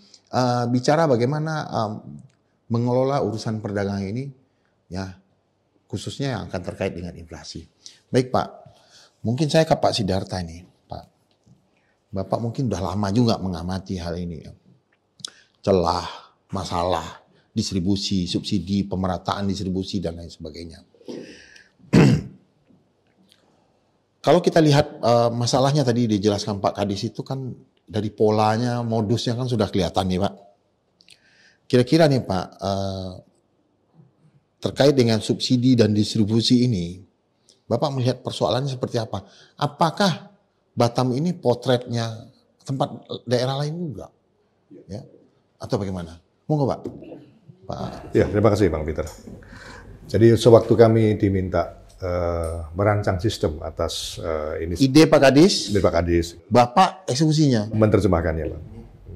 bicara bagaimana mengelola urusan perdagangan ini, ya khususnya yang akan terkait dengan inflasi. Baik Pak, mungkin saya ke Pak Sidarta ini, Pak. Bapak mungkin udah lama juga mengamati hal ini, celah, masalah, distribusi, subsidi, pemerataan distribusi dan lain sebagainya. Kalau kita lihat masalahnya tadi dijelaskan Pak Kadis itu kan dari polanya, modusnya kan sudah kelihatan nih Pak. Kira-kira nih Pak, terkait dengan subsidi dan distribusi ini, Bapak melihat persoalannya seperti apa? Apakah Batam ini potretnya tempat daerah lain juga? Ya? Atau bagaimana? Monggo Pak. Ya, terima kasih Bang Peter. Jadi sewaktu kami diminta merancang sistem atas ini Ide Pak Kadis, dari Pak Kadis, Bapak eksekusinya. menerjemahkannya, Bang.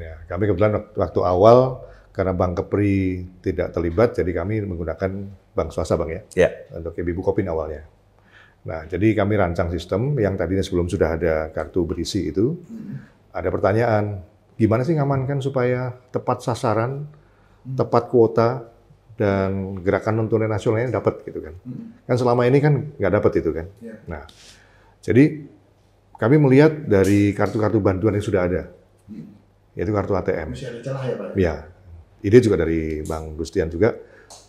Ya, kami kebetulan waktu awal karena Bank Kepri tidak terlibat, jadi kami menggunakan bank swasta, Bang ya, untuk Ibu Kopin awalnya. Nah, jadi kami rancang sistem yang tadinya sebelum sudah ada kartu berisi itu, ada pertanyaan, gimana sih ngamankan supaya tepat sasaran, tepat kuota, dan gerakan non tunai nasionalnya dapat gitu kan. Kan selama ini kan nggak dapat itu kan. Nah, jadi kami melihat dari kartu-kartu bantuan yang sudah ada, yaitu kartu ATM. Masih ada celah ya Pak? Ya, ide juga dari Bang Gustian juga,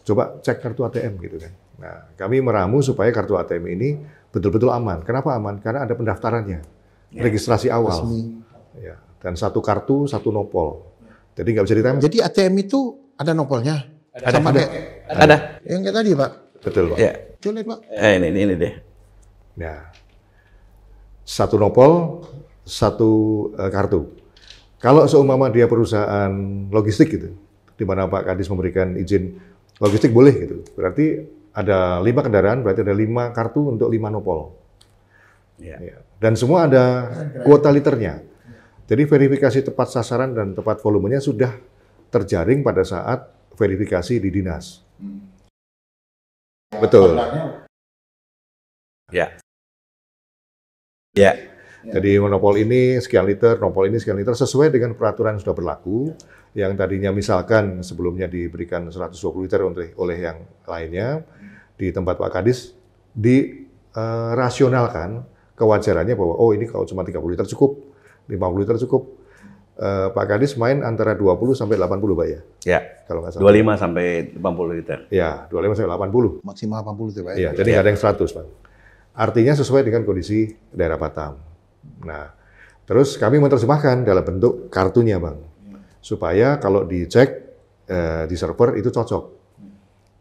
coba cek kartu ATM gitu kan. Nah, kami meramu supaya kartu ATM ini betul-betul aman. Kenapa aman? Karena ada pendaftarannya, registrasi awal. Ya, dan satu kartu, satu nopol. Jadi nggak bisa ditempel. Jadi ATM itu ada nopolnya? Ada. Yang kayak tadi Pak? Betul Pak. Ya. Coba lihat Pak. Ini deh. Nah, satu nopol, satu kartu. Kalau seumpama dia perusahaan logistik gitu, di mana Pak Kadis memberikan izin logistik boleh gitu, berarti ada 5 kendaraan, berarti ada 5 kartu untuk 5 nopol. Ya. Dan semua ada kuota liternya. Jadi verifikasi tepat sasaran dan tepat volumenya sudah terjaring pada saat verifikasi di dinas. Betul. Ya. Ya. Jadi monopol ini sekian liter, nopol ini sekian liter, sesuai dengan peraturan yang sudah berlaku. Yang tadinya misalkan sebelumnya diberikan 120 liter oleh yang lainnya, di tempat Pak Kadis dirasionalkan kewajarannya bahwa oh ini kalau cuma 30 liter cukup, 50 liter cukup. Pak Kadis main antara 20 sampai 80 Pak ya? Ya. Kalau nggak salah. 25 sampai 80 liter. Ya, 25 sampai 80. Maksimal 80 itu Pak. Iya, jadi nggak ada yang 100 Pak. Artinya sesuai dengan kondisi daerah Batam. Nah, terus kami menerjemahkan dalam bentuk kartunya Bang. Supaya kalau dicek di server itu cocok.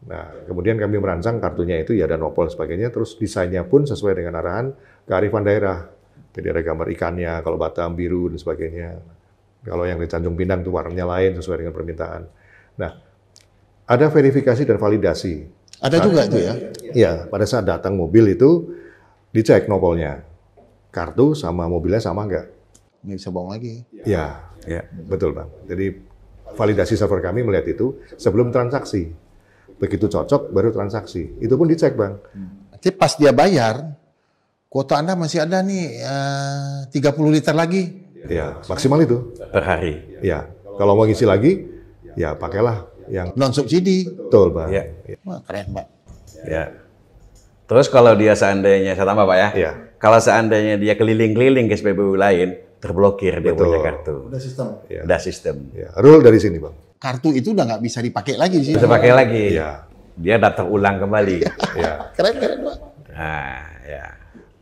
Nah, kemudian kami merancang kartunya itu ya ada nopol sebagainya, terus desainnya pun sesuai dengan arahan kearifan daerah. Jadi ada gambar ikannya, kalau Batam biru dan sebagainya. Kalau yang di Tanjung Pinang itu warnanya lain sesuai dengan permintaan. Nah, ada verifikasi dan validasi. Ada juga itu ya? Iya, pada saat datang mobil itu dicek nopolnya. Kartu sama mobilnya sama nggak? Nggak bisa bohong lagi. Ya, betul Bang. Jadi validasi server kami melihat itu sebelum transaksi. Begitu cocok baru transaksi. Itu pun dicek Bang. Nanti pas dia bayar, kuota Anda masih ada nih 30 liter lagi. Ya, maksimal itu. Per hari. Ya, kalau mau ngisi lagi, ya pakailah yang Non subsidi. betul Bang. Ya. Wah, keren Pak. Ya. Terus kalau dia seandainya, saya tambah Pak ya. Iya. Kalau seandainya dia keliling-keliling ke SPBU lain, terblokir dia Betul. punya kartu. Udah sistem. Ya. Ada sistem. Ya, rule dari sini Bang. Kartu itu udah nggak bisa dipakai lagi sih. Bisa pakai lagi. Ya, Dia daftar ulang kembali. ya. Keren Pak. Nah, ya.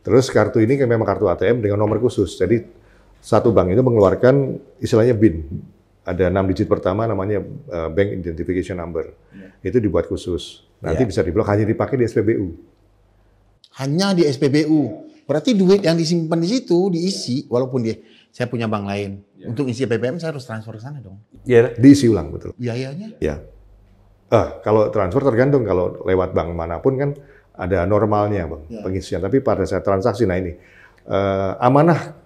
Terus kartu ini kan memang kartu ATM dengan nomor khusus. Jadi satu bank itu mengeluarkan istilahnya BIN. Ada 6 digit pertama namanya Bank Identification Number. Itu dibuat khusus. Nanti bisa diblok hanya dipakai di SPBU. Hanya di SPBU. Berarti duit yang disimpan di situ diisi, walaupun saya punya bank lain. Untuk isi BBM saya harus transfer ke sana dong. Iya. Diisi ulang betul. Biayanya? Ya. Kalau transfer tergantung kalau lewat bank manapun kan ada normalnya Bang, pengisian. Tapi pada saat transaksi, nah ini amanah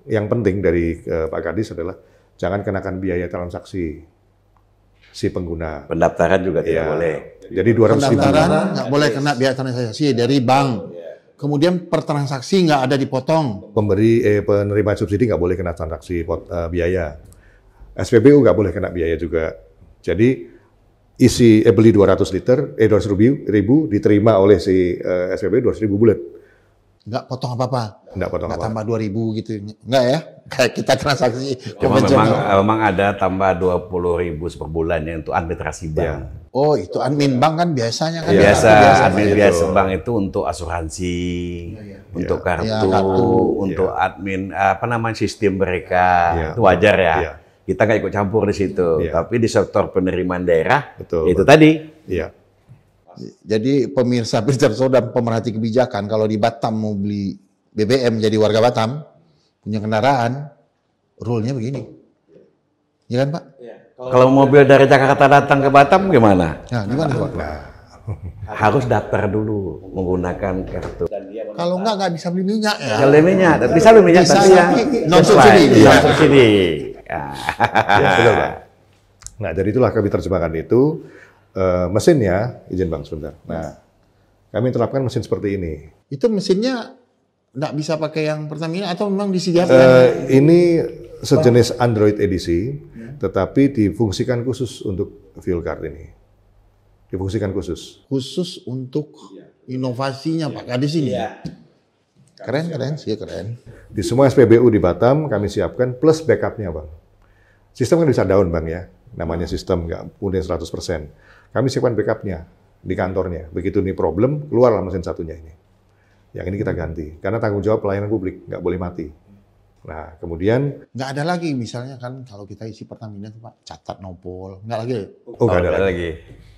yang penting dari Pak Kadis adalah jangan kenakan biaya transaksi si pengguna. Pendaftaran juga tidak boleh. Jadi 200 ribu. Pendaftaran nggak boleh kena biaya transaksi dari bank. Kemudian per transaksi nggak ada dipotong. Penerima subsidi nggak boleh kena transaksi biaya. SPBU nggak boleh kena biaya juga. Jadi beli 200 liter, 200 ribu diterima oleh si SPBU 200 ribu bulat. Nggak potong apa-apa? Nggak potong nggak apa-apa. tambah 2.000 gitu? Nggak ya? Kayak kita transaksi Cuma konvensional. memang ada tambah 20.000 per bulan ya untuk administrasi bank. Iya. Oh, itu admin bank kan biasanya kan? Biasa, Biasa, admin itu. biasa bank itu untuk asuransi, untuk kartu, Iya, kartu. untuk admin sistem mereka. Iya. Itu wajar ya. Iya. Kita nggak ikut campur di situ. Iya. Tapi di sektor penerimaan daerah, Betul. itu tadi. Iya. Jadi pemirsa Peterso dan pemerhati kebijakan, kalau di Batam mau beli BBM jadi warga Batam, punya kendaraan, rule-nya begini. Iya kan Pak? Kalau mobil dari Jakarta datang ke Batam gimana? Nah, gimana Pak? Harus daftar dulu menggunakan kartu. Kalau nggak bisa beli minyak ya. Kalau minyak, bisa beli minyak Bisa, tapi yang tapi non-subsidi. sesuai, non-subsidi. Ya, betul, Bang. Nah, jadi itulah kami terjemahkan itu. Mesinnya, izin Bang sebentar. Nah, kami terapkan mesin seperti ini. Itu mesinnya nggak bisa pakai yang Pertamina atau memang disediakan? Ini sejenis Android edisi, tetapi difungsikan khusus untuk fuel card ini. Difungsikan khusus. Khusus untuk inovasinya Pak Kadis ini. Keren sih, keren. Di semua SPBU di Batam kami siapkan plus backupnya Bang. Sistem kan bisa down Bang ya, namanya sistem nggak punya 100%. Kami siapkan backupnya di kantornya. Begitu ini problem, keluarlah mesin satunya ini. Yang ini kita ganti, karena tanggung jawab pelayanan publik, nggak boleh mati. Nah, kemudian... Nggak ada lagi misalnya kan kalau kita isi Pertamina tuh Pak, catat nopol. Nggak lagi? Oh, nggak ada lagi.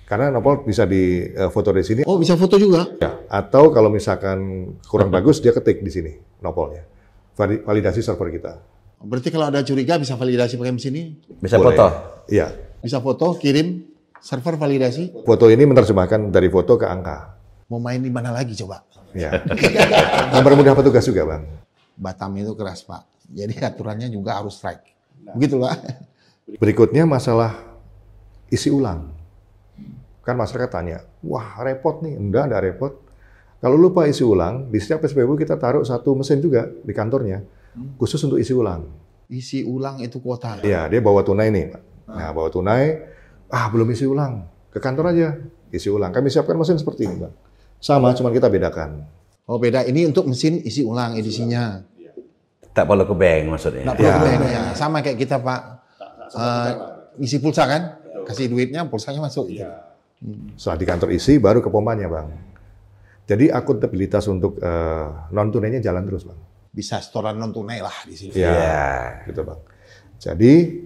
Karena nopol bisa di foto di sini. Oh, bisa foto juga? Ya, atau kalau misalkan kurang bagus, dia ketik di sini nopolnya. Validasi server kita. Berarti kalau ada curiga bisa validasi pakai mesin ini? Bisa Boleh. foto. Iya. Bisa foto, kirim, server validasi. Foto ini menerjemahkan dari foto ke angka. Mau main di mana lagi coba? Ya. Mempermudah petugas juga, Bang. Batam itu keras Pak. Jadi aturannya juga harus strike. Begitu Pak. Berikutnya masalah isi ulang. Kan masyarakat tanya, wah repot nih. Enggak repot. Kalau lupa isi ulang, di setiap SPBU kita taruh satu mesin juga di kantornya, khusus untuk isi ulang. Isi ulang itu kuota. Iya, dia bawa tunai nih, Pak. Nah, bawa tunai, belum isi ulang. Ke kantor aja, isi ulang. Kami siapkan mesin seperti ini, Bang. Sama, cuma kita bedakan. Oh beda, ini untuk mesin isi ulang edisinya. Tak perlu ke bank maksudnya. Nggak perlu ke bank, ya. Sama kayak kita Pak, isi pulsa kan, kasih duitnya, pulsanya masuk. Gitu. Setelah di kantor isi, baru ke pompanya, Bang. Jadi akuntabilitas untuk non-tunainya jalan terus, Bang. Bisa setoran non tunai lah di sini. Ya, gitu Bang. Jadi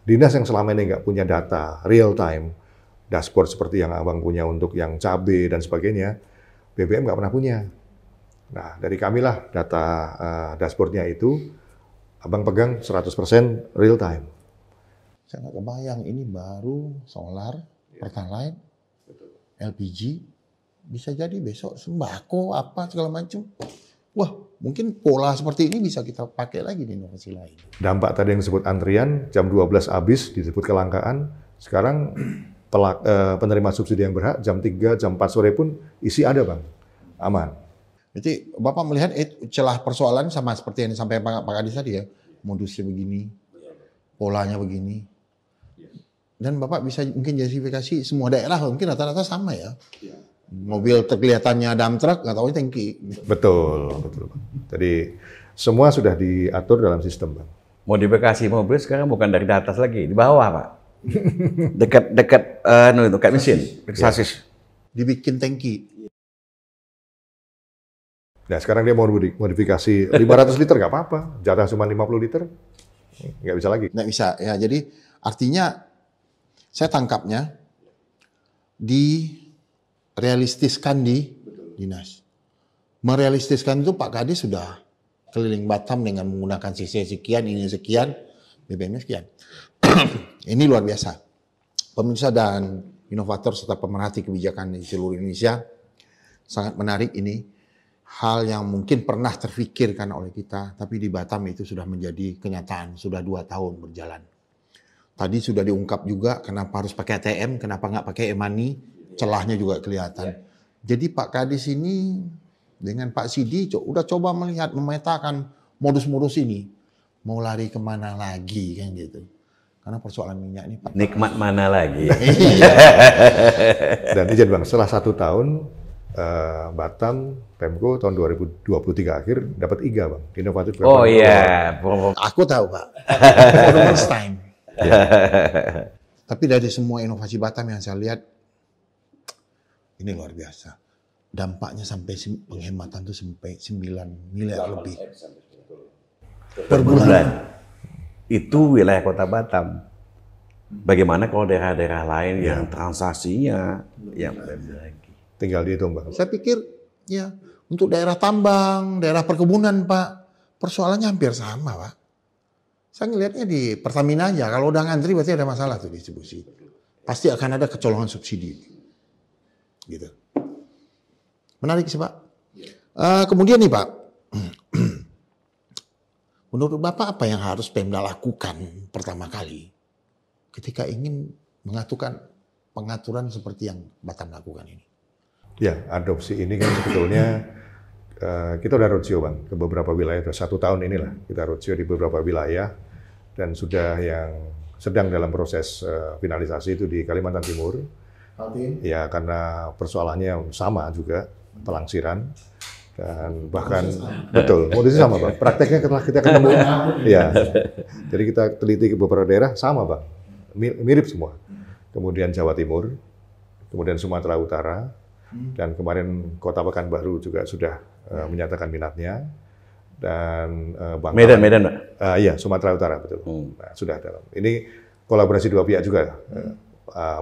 dinas yang selama ini nggak punya data real time, dashboard seperti yang Abang punya untuk yang cabai dan sebagainya, BBM nggak pernah punya. Nah, dari kamilah data dashboardnya itu, Abang pegang 100% real time. Saya nggak kebayang ini baru solar, pertalite, LPG, bisa jadi besok sembako apa segala macam. Wah, mungkin pola seperti ini bisa kita pakai lagi di inovasi lain. Dampak tadi yang disebut antrian, jam 12 habis disebut kelangkaan, sekarang penerima subsidi yang berhak, jam 3, jam 4 sore pun isi ada Bang, aman. Jadi Bapak melihat celah persoalan sama seperti yang disampaikan Pak Kadis tadi ya, modusnya begini, polanya begini. Dan Bapak bisa mungkin justifikasi semua daerah, mungkin rata-rata sama ya. Mobil kelihatannya dump truck, nggak tahu tangki. Betul. Jadi semua sudah diatur dalam sistem, Bang. Modifikasi mobil sekarang bukan dari atas lagi, di bawah Pak. Dekat mesin, sasis. Dibikin tangki. Nah sekarang dia mau modifikasi 500 liter nggak apa-apa, jatah cuma 50 liter, nggak bisa lagi. Nggak bisa ya, jadi artinya saya tangkapnya direalistiskan di dinas. Merealistiskan itu Pak Kadis sudah keliling Batam dengan menggunakan CC sekian, ini sekian, BBM-nya sekian. Ini luar biasa. Pemirsa dan inovator serta pemerhati kebijakan di seluruh Indonesia, sangat menarik ini. Hal yang mungkin pernah terfikirkan oleh kita, tapi di Batam itu sudah menjadi kenyataan, sudah 2 tahun berjalan. Tadi sudah diungkap juga kenapa harus pakai ATM, kenapa nggak pakai e-money, celahnya juga kelihatan. Jadi Pak Kadis ini dengan Pak Sidi udah coba melihat, memetakan modus-modus ini. Mau lari kemana lagi kan gitu. Karena persoalan minyak ini Pak. Nikmat mana lagi? Dan izin Bang, setelah 1 tahun Batam, Pemko tahun 2023 akhir dapat IGA Bang, inovatif. Oh iya. Aku tahu Pak. For the first time. Tapi dari semua inovasi Batam yang saya lihat, ini luar biasa. Dampaknya sampai penghematan itu sampai 9 miliar lebih. Per bulan. Itu wilayah Kota Batam. Bagaimana kalau daerah-daerah lain yang transaksinya yang lebih lagi? Tinggal dihitung Bang. Saya pikir ya untuk daerah tambang, daerah perkebunan Pak, persoalannya hampir sama Pak. Saya ngelihatnya di Pertamina aja, kalau udah ngantri berarti ada masalah tuh distribusi. Pasti akan ada kecolongan subsidi. Gitu. Menarik sih Pak. Kemudian nih Pak, menurut Bapak apa yang harus Pemda lakukan pertama kali ketika ingin mengaturkan pengaturan seperti yang Batam lakukan ini? Ya, adopsi ini kan sebetulnya kita udah roadshow Bang ke beberapa wilayah, sudah 1 tahun inilah kita roadshow di beberapa wilayah dan sudah yang sedang dalam proses finalisasi itu di Kalimantan Timur. Ya karena persoalannya sama juga, pelangsiran dan bahkan betul modusnya sama Bang. Prakteknya kita ketemu, ya. Jadi kita teliti ke beberapa daerah sama Bang, mirip semua. Kemudian Jawa Timur, kemudian Sumatera Utara. Dan kemarin Kota Pekanbaru juga sudah menyatakan minatnya dan Medan, Pak? Iya, Sumatera Utara betul. Nah, sudah dalam. Ini kolaborasi 2 pihak juga.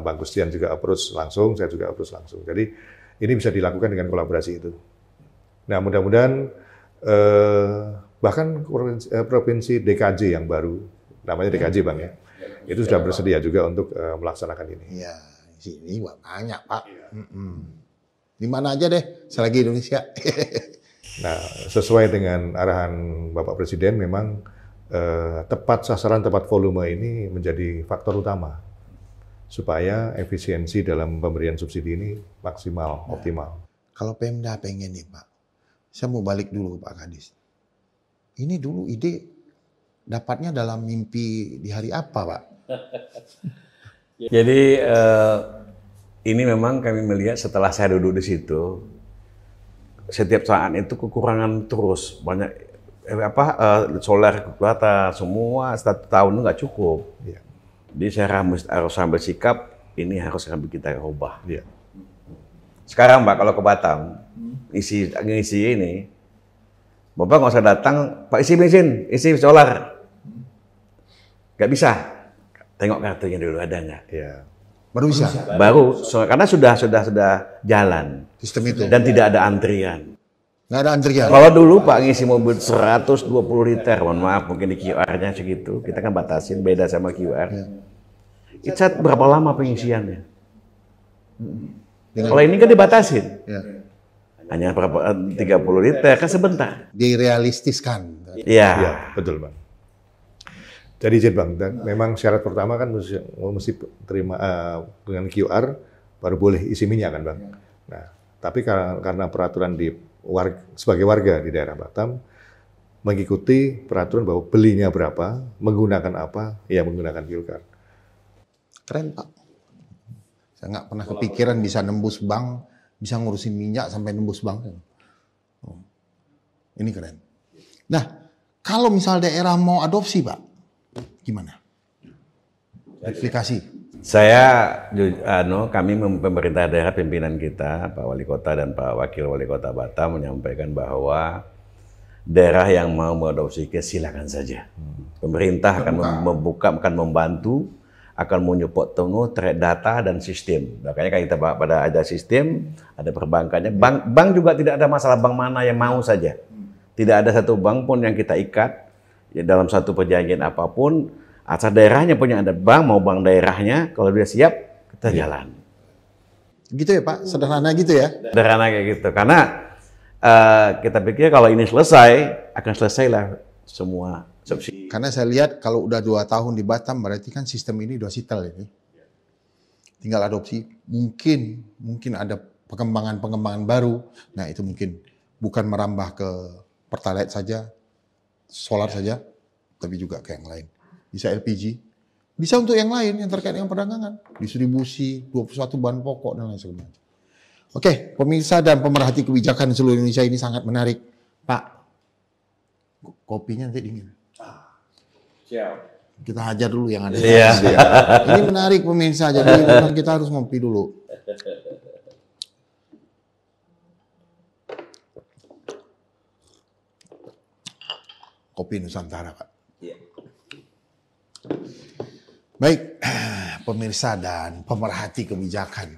Bang Gustian juga approach langsung, saya juga approach langsung. Jadi ini bisa dilakukan dengan kolaborasi itu. Nah, mudah-mudahan bahkan provinsi DKJ yang baru, namanya DKJ Bang ya, itu sudah bersedia juga untuk melaksanakan ini. Iya, sini banyak Pak. Di mana aja deh, selagi Indonesia. Nah, sesuai dengan arahan Bapak Presiden, memang tepat sasaran, tepat volume ini menjadi faktor utama supaya efisiensi dalam pemberian subsidi ini maksimal, optimal. Kalau Pemda pengen nih Pak, saya mau balik dulu Pak Kadis. Ini dulu ide dapatnya dalam mimpi di hari apa Pak? Jadi ini memang kami melihat setelah saya duduk di situ, setiap saat itu kekurangan terus banyak solar kuota semua 1 tahun itu nggak cukup. Ya. Jadi saya harus ambil sikap ini harus kita ubah. Ya. Sekarang Mbak kalau ke Batam ngisi ini, Bapak nggak usah datang, Pak isi bensin, isi solar, nggak bisa. Tengok kartunya dulu ada nggak? Ya. Baru bisa? Baru, karena sudah jalan. Sistem itu? Dan tidak ada antrian. Nggak ada antrian? Kalau dulu Pak ngisi mobil 120 liter, mohon maaf mungkin di QR-nya segitu, kita kan batasin beda sama QR. Ya. Itu berapa lama pengisiannya? Kalau ini kan dibatasin. Ya. Hanya berapa 30 liter, kan sebentar. Direalistiskan. Iya. Ya, betul Bang. Jadi izin Bang, dan memang syarat pertama kan mesti terima dengan QR baru boleh isi minyak kan Bang. Nah, tapi karena peraturan sebagai warga di daerah Batam mengikuti peraturan bahwa belinya berapa, menggunakan apa, ya menggunakan fuel card. Keren Pak. Saya nggak pernah kepikiran bisa nembus bank, bisa ngurusin minyak sampai nembus bank. Ini keren. Nah, kalau misal daerah mau adopsi Pak, gimana? Aplikasi. Kami pemerintah daerah pimpinan kita, Pak Wali Kota dan Pak Wakil Wali Kota Batam menyampaikan bahwa daerah yang mau mengadopsi silakan saja. Pemerintah akan membantu, akan menyupport penuh data dan sistem. Makanya kita pada ada sistem, ada perbankannya. Bank juga tidak ada masalah bank mana yang mau saja. Tidak ada satu bank pun yang kita ikat ya, dalam satu perjanjian apapun. Asal daerahnya punya ada bank, mau bank daerahnya, kalau dia siap, kita jalan. Gitu ya Pak, sederhana gitu ya? Sederhana kayak gitu, karena kita pikir kalau ini selesai, akan selesailah semua subsidi. Karena saya lihat kalau udah 2 tahun di Batam, berarti kan sistem ini udah settle ini. Tinggal adopsi, mungkin ada pengembangan baru. Nah itu mungkin bukan merambah ke Pertalite saja, solar saja, tapi juga ke yang lain. Bisa LPG, Bisa untuk yang lain yang terkait dengan perdagangan, distribusi, 21 bahan pokok dan lain sebagainya. Oke, pemirsa dan pemerhati kebijakan seluruh Indonesia, ini sangat menarik. Pak, kopinya nanti dingin. Siap. Kita hajar dulu yang ada. Iya. Ini menarik pemirsa, jadi memang kita harus ngopi dulu. Kopi Nusantara, Pak. Iya. Baik, pemirsa dan pemerhati kebijakan.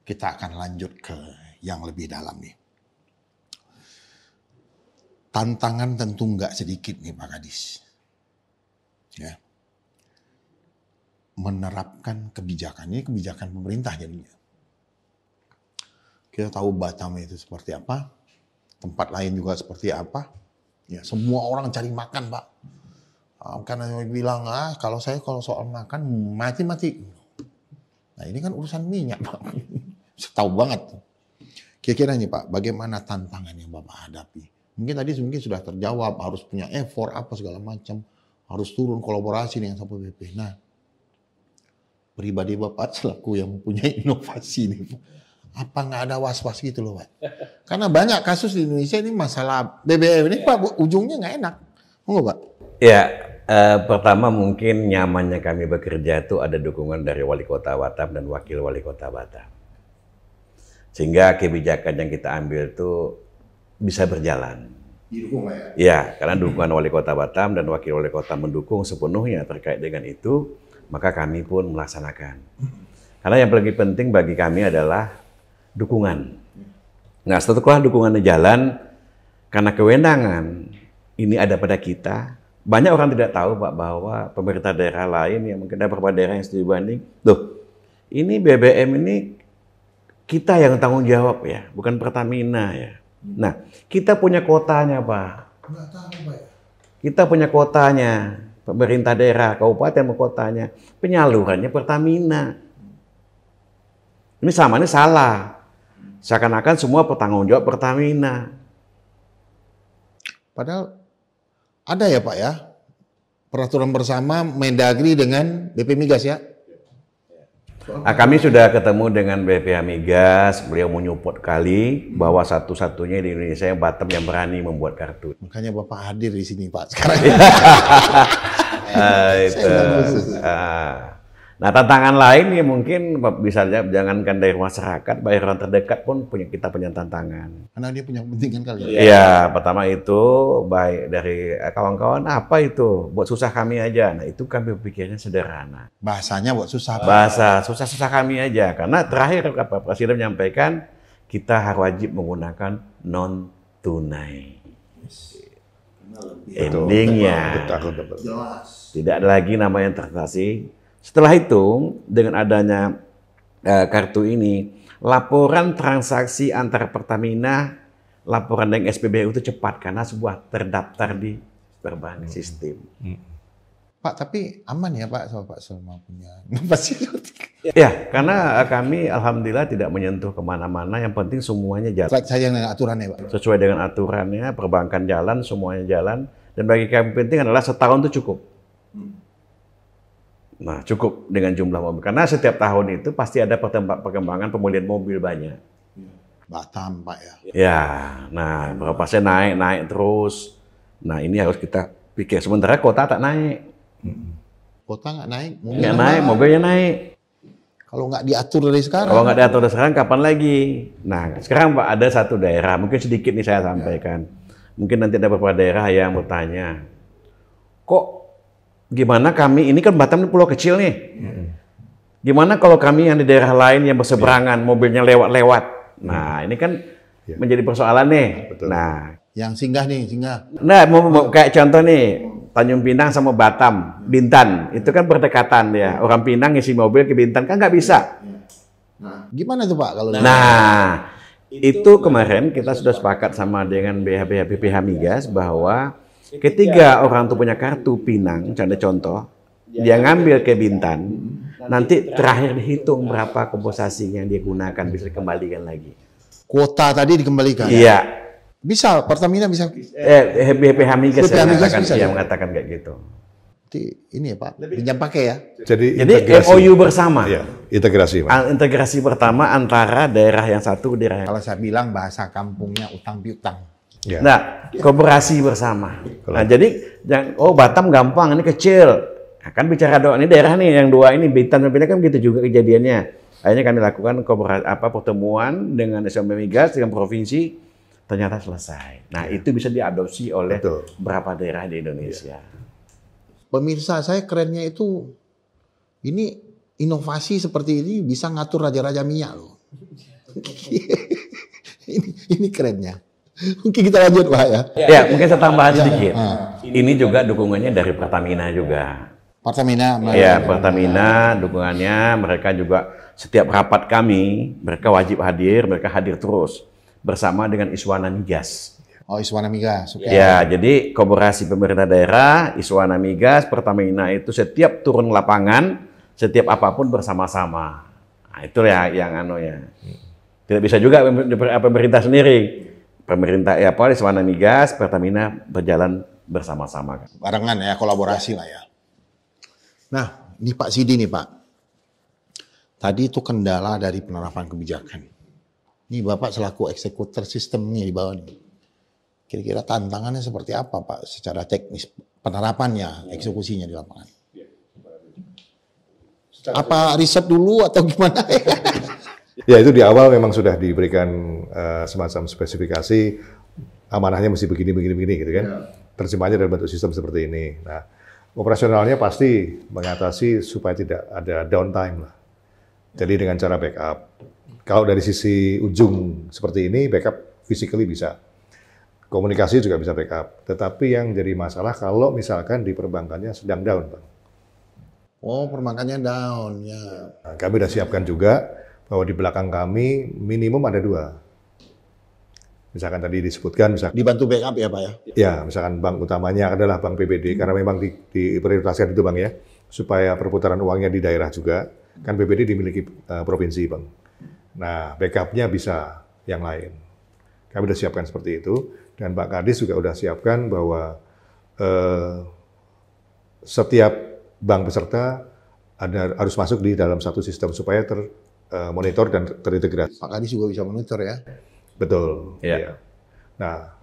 Kita akan lanjut ke yang lebih dalam nih. Tantangan tentu nggak sedikit nih Pak Kadis. Ya. Menerapkan kebijakan, ini kebijakan pemerintah jadinya. Kita tahu Batam itu seperti apa, tempat lain juga seperti apa. Ya, semua orang cari makan, Pak. Karena saya bilang, kalau soal makan mati-mati. Nah ini kan urusan minyak, Pak. Saya tahu banget. Kira-kira nih Pak, bagaimana tantangan yang Bapak hadapi? Mungkin tadi sudah terjawab, harus punya effort, apa segala macam. Harus turun kolaborasi dengan Satpol PP. Nah, pribadi Bapak selaku yang mempunyai inovasi nih Pak. Apa nggak ada was-was gitu loh Pak? Karena banyak kasus di Indonesia ini masalah BBM ini Pak, ujungnya nggak enak. Enggak Pak? Ya, pertama mungkin nyamannya kami bekerja itu ada dukungan dari Wali Kota Batam dan Wakil Wali Kota Batam. Sehingga kebijakan yang kita ambil itu bisa berjalan. Didukung Pak ya? Ya, karena dukungan Wali Kota Batam dan Wakil Wali Kota mendukung sepenuhnya terkait dengan itu, maka kami pun melaksanakan. Karena yang paling penting bagi kami adalah dukungan. Nah, setelah dukungannya jalan, karena kewenangan ini ada pada kita, banyak orang tidak tahu Pak bahwa pemerintah daerah lain yang mungkin ada beberapa daerah yang studi banding, ini BBM ini kita yang tanggung jawab ya, bukan Pertamina ya. Nah, kita punya kotanya Pak. Nggak tahu Pak ya? Kita punya kotanya, pemerintah daerah, kabupaten kotanya, penyalurannya Pertamina. Ini sama, ini salah. Seakan-akan semua bertanggung jawab Pertamina. Padahal ada ya Pak ya, peraturan bersama Mendagri dengan BP Migas ya? Nah, kami sudah ketemu dengan BPH Migas, beliau menyupport kali bahwa satu-satunya di Indonesia yang Batam yang berani membuat kartu. Makanya Bapak hadir di sini Pak sekarang. Nah, tantangan lain ya mungkin bisa jangankan dari masyarakat, baik orang terdekat pun kita punya tantangan. Karena dia punya kepentingan kali ya? Iya, pertama itu baik dari kawan-kawan, apa itu? Buat susah kami aja. Nah, itu kami berpikirnya sederhana. Bahasanya buat susah. Bahasa susah-susah kami aja. Karena terakhir Pak Presiden menyampaikan, kita harus wajib menggunakan non-tunai. Endingnya. Tidak ada lagi nama yang transaksi. Setelah itu, dengan adanya kartu ini, laporan transaksi antara Pertamina, laporan dengan SPBU itu cepat karena sebuah terdaftar di berbagai sistem. Pak, tapi aman ya Pak sama Pak Selma punya inovasi? Ya, karena kami alhamdulillah tidak menyentuh kemana-mana, yang penting semuanya jalan. Saya dengan aturannya Pak? Sesuai dengan aturannya, perbankan jalan, semuanya jalan. Dan bagi kami penting adalah setahun itu cukup. Nah, cukup dengan jumlah mobil. Karena setiap tahun itu pasti ada perkembangan pemulihan mobil banyak. Batam, Pak ya? Ya, nah berapa persen naik terus. Nah, ini harus kita pikir. Sementara kota tak naik. Kota nggak naik? Nggak naik, mobilnya naik. Kalau nggak diatur dari sekarang? Kalau nggak diatur dari sekarang, kapan lagi? Nah, sekarang Pak ada satu daerah, mungkin sedikit nih saya sampaikan. Mungkin nanti ada beberapa daerah yang bertanya, kok gimana kami, ini kan Batam ini pulau kecil nih. Gimana kalau kami yang di daerah lain yang berseberangan, mobilnya lewat-lewat. Nah, ini kan menjadi persoalan nih. Betul. Nah, yang singgah nih, singgah. Nah, mau kayak contoh nih, Tanjung Pinang sama Batam, Bintan, itu kan berdekatan ya. Orang Pinang ngisi mobil ke Bintan kan nggak bisa. Nah, gimana tuh Pak kalau? Nah, itu kemarin kita sudah sepakat sama dengan BPH Migas bahwa ketiga orang tuh punya kartu Pinang, contoh, dia ngambil ke Bintan, nanti terakhir dihitung berapa kompensasi yang dia gunakan bisa dikembalikan lagi. Kuota tadi dikembalikan? Iya. Bisa, Pertamina bisa. BPH Migas BPH Migas bisa, yang mengatakan kayak gitu. Ini ya Pak, pinjam pakai ya. Jadi MOU bersama. Ya, integrasi. Integrasi pertama antara daerah yang satu ke daerah yang. Kalau saya bilang bahasa kampungnya utang piutang. Ya. Nah, kooperasi bersama. Nah, jadi Batam gampang, ini kecil. Nah, kan bicara ini daerah nih yang dua ini Bintan dan Pindah kan gitu juga kejadiannya. Akhirnya kami lakukan pertemuan dengan SMB Migas dengan provinsi, ternyata selesai. Nah, itu bisa diadopsi oleh beberapa daerah di Indonesia. Pemirsa, saya kerennya itu ini inovasi seperti ini bisa ngatur raja-raja minyak loh. ini kerennya. Mungkin kita lanjut Pak ya. Ya, mungkin saya tambahan sedikit. Ini juga dukungannya dari Pertamina juga. Pertamina. Ya, Pertamina dukungannya, mereka juga setiap rapat kami, mereka wajib hadir, mereka hadir terus bersama dengan Iswana Migas. Oh, Iswana Migas. Okay. Ya, jadi kooperasi pemerintah daerah, Iswana Migas, Pertamina itu setiap turun lapangan, setiap apapun bersama-sama. Nah, itu ya yang ya. Tidak bisa juga pemerintah sendiri. Pemerintah Iswana Migas, Pertamina berjalan bersama-sama. Barengan ya, kolaborasi lah ya. Nah, ini Pak Sidi nih Pak. Tadi itu kendala dari penerapan kebijakan. Ini Bapak selaku eksekutor sistemnya di bawah ini. Kira-kira tantangannya seperti apa Pak secara teknis penerapannya, eksekusinya di lapangan? Apa riset dulu atau gimana? Ya itu di awal memang sudah diberikan semacam spesifikasi amanahnya mesti begini gitu kan. Terjemahnya dalam bentuk sistem seperti ini. Nah, operasionalnya pasti mengatasi supaya tidak ada downtime lah. Jadi dengan cara backup. Kalau dari sisi ujung seperti ini backup physically bisa. Komunikasi juga bisa backup. Tetapi yang jadi masalah kalau misalkan di perbankannya sedang down, Bang. Oh, perbankannya down ya. Nah, kami sudah siapkan juga bahwa di belakang kami minimum ada 2. Misalkan tadi disebutkan, misalkan dibantu backup ya Pak ya? Ya, misalkan bank utamanya adalah Bank PBD, karena memang diprioritaskan itu Bang ya, supaya perputaran uangnya di daerah juga, kan PBD dimiliki provinsi Bang. Nah, backupnya bisa yang lain. Kami sudah siapkan seperti itu, dan Pak Kadis juga sudah siapkan bahwa setiap bank peserta harus masuk di dalam satu sistem supaya monitor dan terintegrasi. Pak Kadis juga bisa monitor ya? Betul. Ya. Ya. Nah,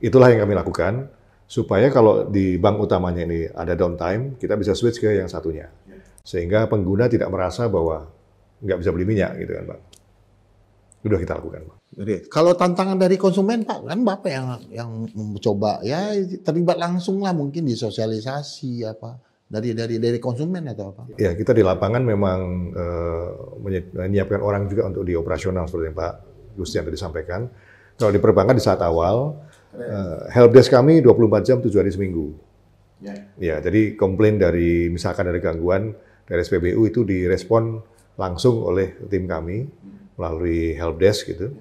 itulah yang kami lakukan supaya kalau di bank utamanya ini ada downtime, kita bisa switch ke yang satunya, sehingga pengguna tidak merasa bahwa nggak bisa beli minyak gitu kan, Bang. Sudah kita lakukan, Bang. Jadi, kalau tantangan dari konsumen, Pak, kan Bapak yang mencoba ya terlibat langsung lah mungkin di sosialisasi apa. Dari konsumen atau apa? Ya, kita di lapangan memang menyiapkan orang juga untuk di operasional seperti yang Pak Gustian tadi sampaikan. Kalau di perbankan di saat awal, helpdesk kami 24 jam 7 hari seminggu. Ya, jadi komplain dari misalkan dari gangguan dari SPBU itu direspon langsung oleh tim kami melalui helpdesk gitu.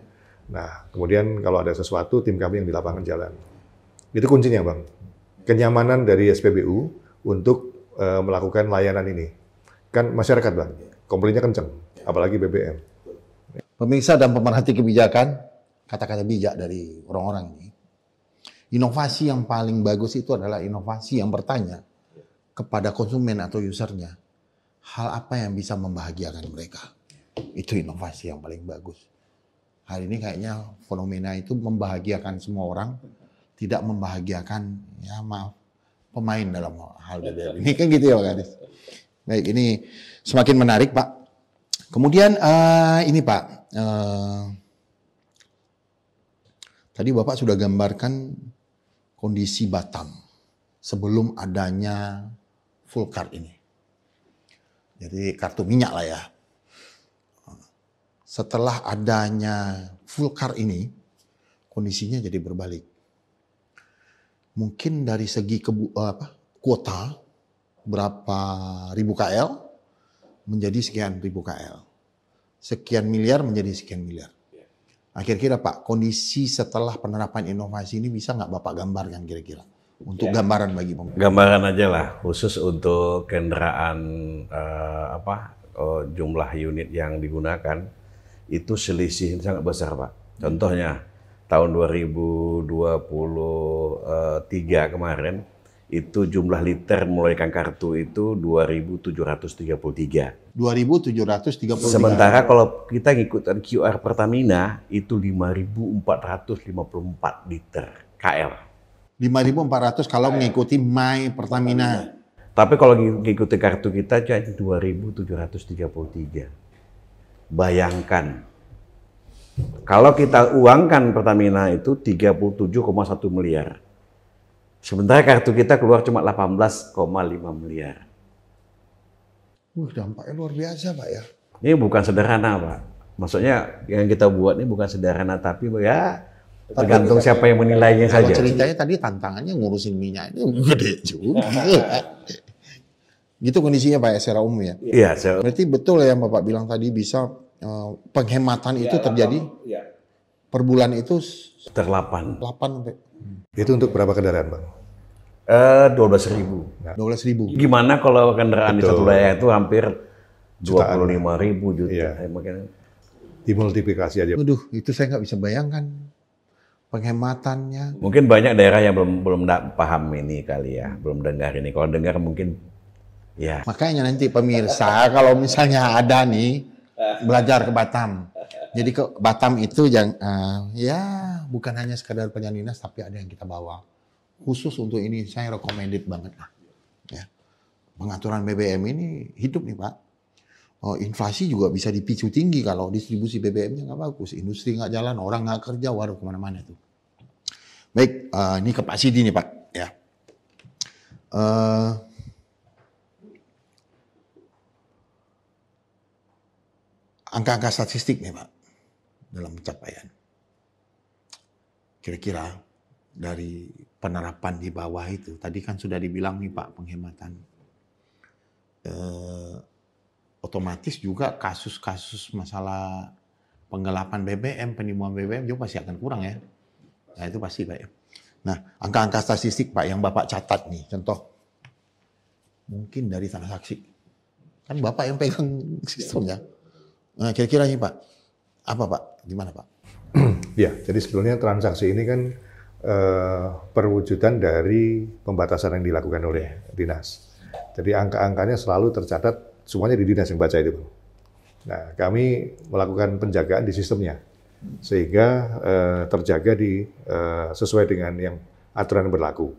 Nah, kemudian kalau ada sesuatu tim kami yang di lapangan jalan. Itu kuncinya, Bang. Kenyamanan dari SPBU untuk melakukan layanan ini. Kan masyarakat, Bang, komplainnya kencang, apalagi BBM. Pemirsa dan pemerhati kebijakan, kata-kata bijak dari orang-orang ini. Inovasi yang paling bagus itu adalah inovasi yang bertanya kepada konsumen atau usernya, hal apa yang bisa membahagiakan mereka. Itu inovasi yang paling bagus. Hari ini kayaknya fenomena itu membahagiakan semua orang, tidak membahagiakan, ya maaf, pemain dalam hal BBM. Ini kan gitu ya Pak Kadis. Baik, ini semakin menarik Pak. Kemudian ini Pak, tadi Bapak sudah gambarkan kondisi Batam sebelum adanya full card ini. Jadi kartu minyak lah ya. Setelah adanya full card ini, kondisinya jadi berbalik. Mungkin dari segi kuota berapa ribu KL menjadi sekian ribu KL. Sekian miliar menjadi sekian miliar. Nah, kira-kira Pak, kondisi setelah penerapan inovasi ini bisa nggak Bapak gambarkan kira-kira? Untuk gambaran bagi pemerintah. Gambaran aja lah, khusus untuk kendaraan jumlah unit yang digunakan, itu selisih sangat besar Pak. Contohnya, tahun 2023 kemarin, itu jumlah liter mengeluarkan kartu itu 2.733. 2.733. Sementara kalau kita ngikutin QR Pertamina itu 5.454 liter KL. 5.400 kalau mengikuti My Pertamina. Tapi kalau ngikuti kartu kita jadi 2.733. Bayangkan, kalau kita uangkan Pertamina itu 37,1 miliar. Sementara kartu kita keluar cuma 18,5 miliar. Dampaknya luar biasa, Pak ya. Ini bukan sederhana, Pak. Maksudnya yang kita buat ini bukan sederhana, tapi ya tergantung siapa yang menilainya saja. Ceritanya tadi tantangannya ngurusin minyak ini gede juga. Gitu kondisinya Pak secara umum ya? Iya. Berarti betul ya yang Bapak bilang tadi bisa penghematan itu terjadi per bulan itu sekitar 8. Itu untuk berapa kendaraan, Bang? 12.000. 12.000. Gimana kalau kendaraan di satu wilayah itu hampir 25.000 juta. Iya. Dimultiplikasi aja. Waduh, itu saya nggak bisa bayangkan penghematannya. Mungkin banyak daerah yang belum paham ini kali ya, belum dengar ini. Kalau dengar mungkin ya. Makanya nanti pemirsa kalau misalnya ada nih belajar ke Batam. Jadi ke Batam itu ya bukan hanya sekadar penyanyi dinas, tapi ada yang kita bawa. Khusus untuk ini saya recommended banget lah. Ya. Pengaturan BBM ini hidup nih Pak. Inflasi juga bisa dipicu tinggi kalau distribusi BBM-nya nggak bagus. Industri nggak jalan, orang nggak kerja, waduh kemana-mana tuh. Baik, ini ke Pak Sidi nih Pak. Ya. Angka-angka statistik nih Pak dalam pencapaian. Kira-kira dari penerapan di bawah itu, tadi kan sudah dibilang nih Pak penghematan. Otomatis juga kasus-kasus masalah penggelapan BBM, penipuan BBM juga pasti akan kurang ya. Nah itu pasti Pak ya. Nah angka-angka statistik Pak yang Bapak catat nih, contoh mungkin dari transaksi. Kan Bapak yang pegang sistemnya. Nah kira-kira nih Pak, apa Pak? Gimana Pak? Ya, jadi sebetulnya transaksi ini kan perwujudan dari pembatasan yang dilakukan oleh dinas. Jadi angka-angkanya selalu tercatat semuanya di dinas yang baca itu. Nah, kami melakukan penjagaan di sistemnya sehingga terjaga sesuai dengan yang aturan yang berlaku.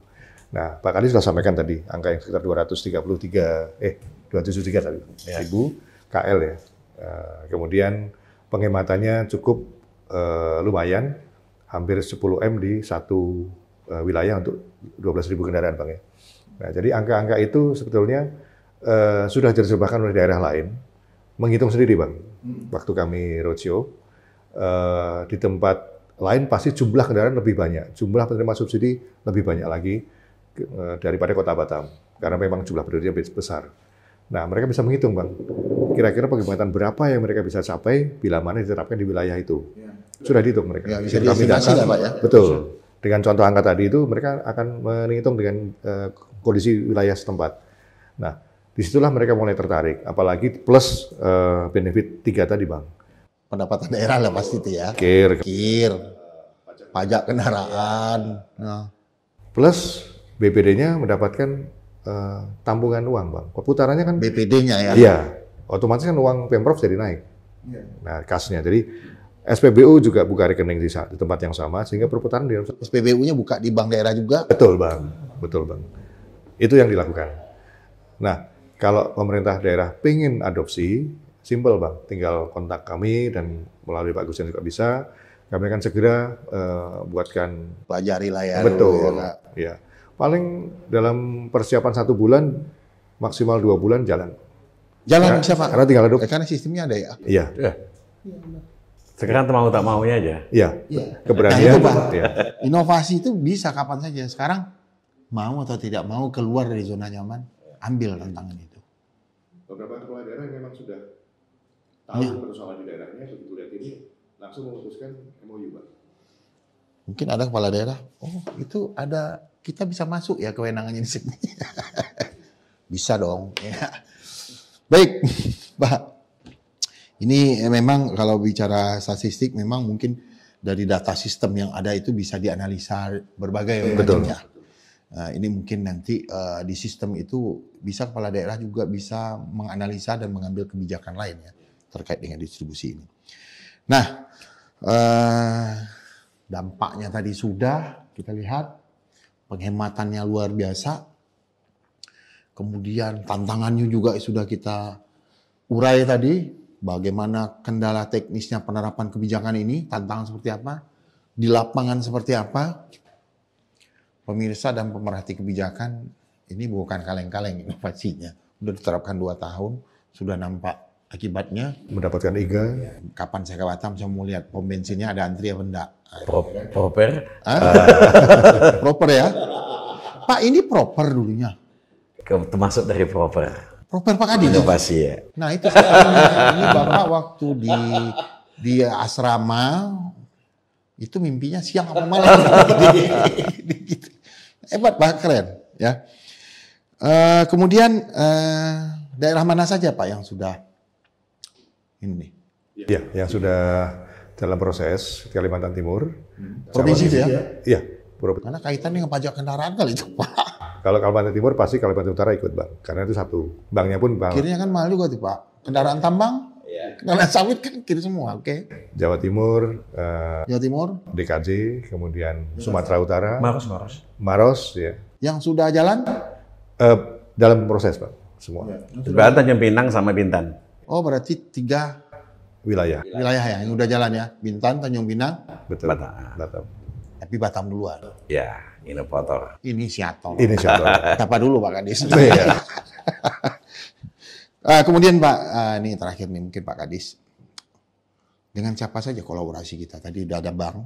Nah, Pak Kadis sudah sampaikan tadi angka yang sekitar 273 tadi ribu KL ya. Kemudian penghematannya cukup lumayan, hampir 10 M di satu wilayah untuk 12.000 kendaraan, Bang ya. Nah, jadi angka-angka itu sebetulnya sudah diterjemahkan oleh daerah lain, menghitung sendiri, Bang. Waktu kami roadshow, di tempat lain pasti jumlah kendaraan lebih banyak, jumlah penerima subsidi lebih banyak lagi daripada Kota Batam, karena memang jumlah penduduknya besar. Nah, mereka bisa menghitung, Bang, kira-kira penghematan berapa yang mereka bisa capai bila mana diterapkan di wilayah itu. Sudah dihitung mereka. Ya, bisa diestimasi lah, Pak ya. Betul. Dengan contoh angka tadi itu, mereka akan menghitung dengan kondisi wilayah setempat. Nah, disitulah mereka mulai tertarik, apalagi plus benefit 3 tadi, Bang. Pendapatan daerah lah pasti itu ya. Kir, pajak kendaraan. Nah. Plus BPD-nya mendapatkan tampungan uang, Bang. Putarannya kan BPD-nya ya. Iya, otomatis kan uang Pemprov jadi naik. Nah, kasnya. Jadi SPBU juga buka rekening di tempat yang sama sehingga perputaran di SPBU-nya buka di bank daerah juga. Betul, Bang. Betul, Bang. Itu yang dilakukan. Nah, kalau pemerintah daerah pengen adopsi, simpel, Bang. Tinggal kontak kami dan melalui Pak Gusyan juga bisa. Kami akan segera buatkan. Pelajari lah ya. Betul. Ya. Paling dalam persiapan 1 bulan, maksimal 2 bulan jalan. Jalan bisa Pak? Karena tinggal adopsi. Karena sistemnya ada ya? Iya. Sekarang mau tak maunya aja. Iya. Keberanian. Nah, itu Pak. Ya. Inovasi itu bisa kapan saja. Sekarang mau atau tidak mau keluar dari zona nyaman, ambil tantangan itu. Beberapa kepala daerah yang memang sudah tahu persoalan di daerahnya, begitu lihat ini langsung memutuskan MOU, Pak. Mungkin ada kepala daerah, oh itu ada, kita bisa masuk ya kewenangannya di sini. Bisa dong. Ya. Baik, Pak. Ini memang kalau bicara statistik memang mungkin dari data sistem yang ada itu bisa dianalisa berbagai macamnya. Nah, ini mungkin nanti di sistem itu bisa kepala daerah juga bisa menganalisa dan mengambil kebijakan lain ya terkait dengan distribusi ini. Nah, dampaknya tadi sudah kita lihat, penghematannya luar biasa. Kemudian tantangannya juga sudah kita urai tadi, bagaimana kendala teknisnya penerapan kebijakan ini, tantangan seperti apa, di lapangan seperti apa. Pemirsa dan pemerhati kebijakan, ini bukan kaleng-kaleng inovasinya. Sudah diterapkan 2 tahun, sudah nampak akibatnya. Mendapatkan IGA. Kapan saya ke Batam, saya mau lihat pom bensinnya ada antri apa enggak. Proper? Proper ya? Pak, ini proper dulunya. Termasuk dari proper. Proper Pak Kadis. Inovasi ya. Nah itu ini Bapak waktu di asrama, itu mimpinya siang apa malam. Hebat Pak, keren ya. Kemudian daerah mana saja Pak yang sudah ini? Ya, yang sudah dalam proses Kalimantan Timur. Provinsi itu ya? Iya. Karena kaitan dengan pajak kendaraan kali itu Pak. Kalau Kalimantan Timur pasti Kalimantan Utara ikut Bang, karena itu satu. Banknya pun Bang. Kirinya kan mahal juga tuh Pak. Kendaraan tambang, kendaraan sawit kan kiri semua, oke. Jawa Timur, Jawa Timur, DKJ, kemudian Sumatera Utara, Maros, ya. yang sudah jalan? Dalam proses Bang, semua. Berarti Tanjung Pinang sama Bintan. Oh berarti 3 Wilayah. wilayah ya, yang udah jalan ya. Bintan, Tanjung Pinang, Betul. Batam. tapi Batam duluan. Ya, inovator. Inisiator. Inisiator. Siapa dulu Pak Kadis? Iya. Kemudian Pak, ini terakhir nih mungkin Pak Kadis. Dengan siapa saja kolaborasi kita? Tadi udah ada bank.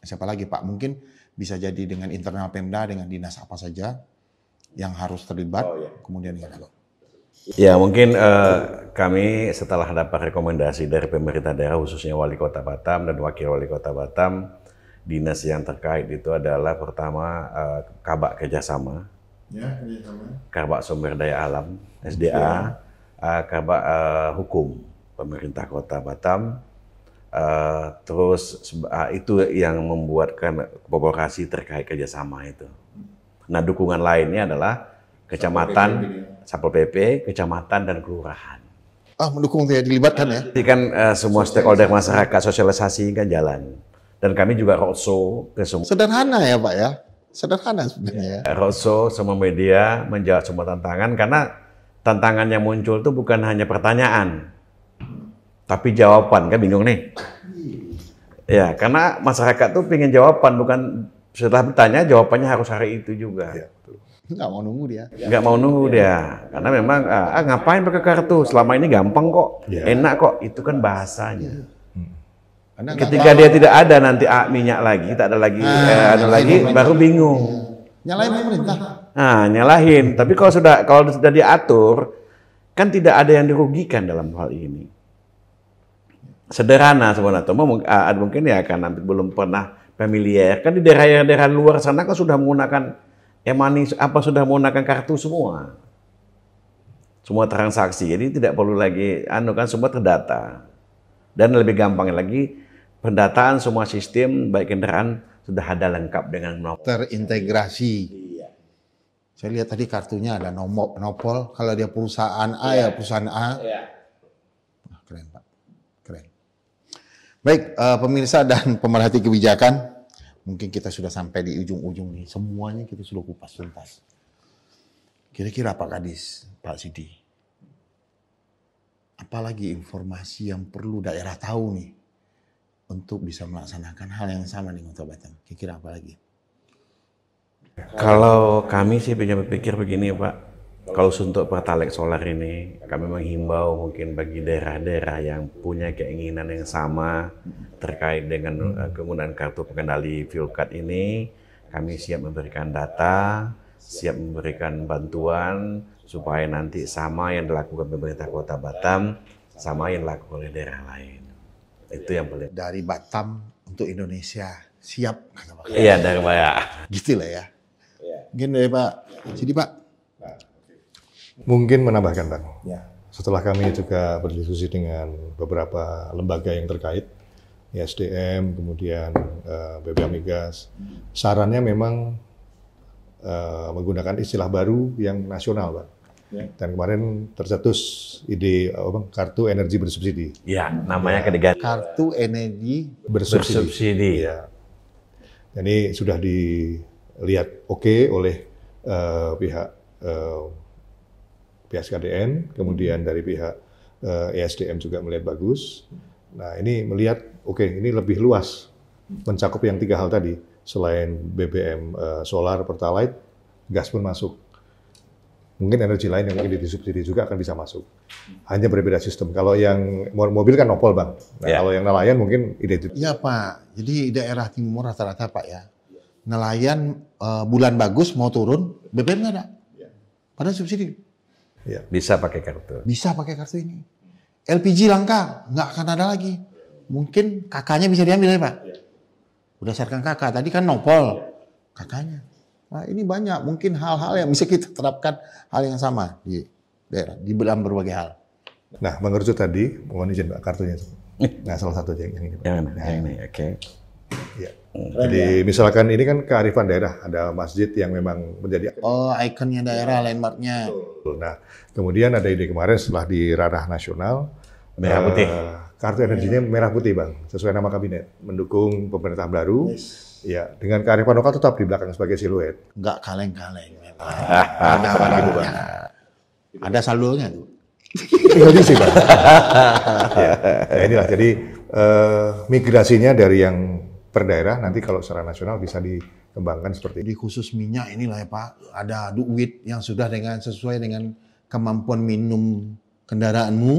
Siapa lagi Pak? Mungkin bisa jadi dengan internal Pemda, dengan dinas apa saja yang harus terlibat. Kemudian ya. Ya mungkin kami setelah dapat rekomendasi dari pemerintah daerah khususnya Wali Kota Batam dan Wakil Wali Kota Batam, dinas yang terkait itu adalah pertama Kabak Kerjasama, Kabak Sumber Daya Alam, SDA, Kabak Hukum Pemerintah Kota Batam, terus itu yang membuatkan kolaborasi terkait kerjasama itu. Nah dukungan lainnya adalah kecamatan, Satpol PP, kecamatan dan kelurahan. Mendukung ya, dilibatkan ya? Jadi kan semua stakeholder masyarakat sosialisasi kan jalan. Dan kami juga roadshow ke semua. Sederhana ya Pak ya? Sederhana sebenarnya. Roadshow semua media menjawab semua tantangan karena tantangan yang muncul itu bukan hanya pertanyaan, tapi jawaban, kan bingung nih. Ya, karena masyarakat tuh pengen jawaban, bukan setelah bertanya jawabannya harus hari itu juga. Ya, Nggak mau nunggu dia. Nggak mau nunggu dia, karena memang ngapain pakai kartu? Selama ini gampang kok, enak kok. Itu kan bahasanya. Ketika dia tidak ada nanti minyak lagi, tak ada lagi, baru bingung. Nyalain pemerintah. Nah, nyalahin. Tapi kalau sudah diatur, kan tidak ada yang dirugikan dalam hal ini. Sederhana sebenarnya. Mungkin ya kan nanti belum pernah familiar. Kan di daerah-daerah luar sana kan sudah menggunakan sudah menggunakan kartu semua. Semua transaksi. Jadi tidak perlu lagi kan semua terdata. Dan lebih gampangnya lagi pendataan semua sistem baik kendaraan sudah ada lengkap dengan nomor. Terintegrasi. Saya lihat tadi kartunya ada nopol. Kalau dia perusahaan A ya perusahaan A. Keren Pak, keren. Baik pemirsa dan pemerhati kebijakan, mungkin kita sudah sampai di ujung-ujung nih. Semuanya kita sudah kupas tuntas. Kira-kira Pak Kadis, Pak Sidi, apalagi informasi yang perlu daerah tahu nih untuk bisa melaksanakan hal yang sama nih Kota Batam? Kira-kira apa lagi? Kalau kami sih berpikir begini Pak, kalau untuk Pertalite solar ini kami menghimbau mungkin bagi daerah-daerah yang punya keinginan yang sama terkait dengan penggunaan kartu pengendali fuel card ini, kami siap memberikan data, siap memberikan bantuan supaya nanti sama yang dilakukan pemerintah Kota Batam sama yang dilakukan oleh daerah lain. Itu yang paling. Dari Batam untuk Indonesia siap. Iya dari Bayak. Gitu lah ya. Mungkin dari Pak Sidi Pak. Mungkin menambahkan Bang. Ya. Setelah kami juga berdiskusi dengan beberapa lembaga yang terkait, ISDM, kemudian BBM Migas. Sarannya memang menggunakan istilah baru yang nasional, Pak. Dan kemarin tercetus ide kartu energi bersubsidi. Ya, namanya kedegan. Kartu energi bersubsidi. Ya. Jadi sudah dilihat oke oleh pihak PSKDN, kemudian dari pihak ESDM juga melihat bagus. Nah, ini melihat oke, ini lebih luas mencakup yang 3 hal tadi. Selain BBM solar, pertalite, gas pun masuk. Mungkin energi lain yang mungkin disubsidi juga akan bisa masuk. Hanya berbeda sistem. Kalau yang mobil kan nopol, Bang. Nah, kalau yang nelayan mungkin ide. Iya, Pak. Jadi daerah timur rata-rata, Pak, ya. Nelayan bulan bagus mau turun, BBM nggak ada. Padahal subsidi. Ya. Bisa pakai kartu. Bisa pakai kartu ini. LPG langka, nggak akan ada lagi. Mungkin kakaknya bisa diambil ya, Pak? Berdasarkan kakak. Tadi kan nopol. Kakaknya. Nah, ini banyak. Mungkin hal-hal yang bisa kita terapkan hal yang sama di daerah. Di dalam berbagai hal. Nah, mengerucut tadi, mohon izin Pak, kartunya. Nah, salah satu yang ini. Yang ini, oke. Ya. Jadi misalkan ini kan kearifan daerah. Ada masjid yang memang menjadi... Oh, ikonnya daerah, landmarknya. Nah, kemudian ada ide kemarin setelah di ranah nasional, merah putih. Kartu energinya merah putih, Bang, sesuai nama kabinet, mendukung pemerintah baru. Ya, dengan kearifan lokal tetap di belakang sebagai siluet. Enggak kaleng-kaleng. Ada saldonya tuh. Tinggal diisi, Bang. Ya, inilah. Jadi migrasinya dari yang per daerah nanti kalau secara nasional bisa dikembangkan seperti ini. Di khusus minyak inilah ya, Pak, ada duit yang sudah sesuai dengan kemampuan minum kendaraanmu,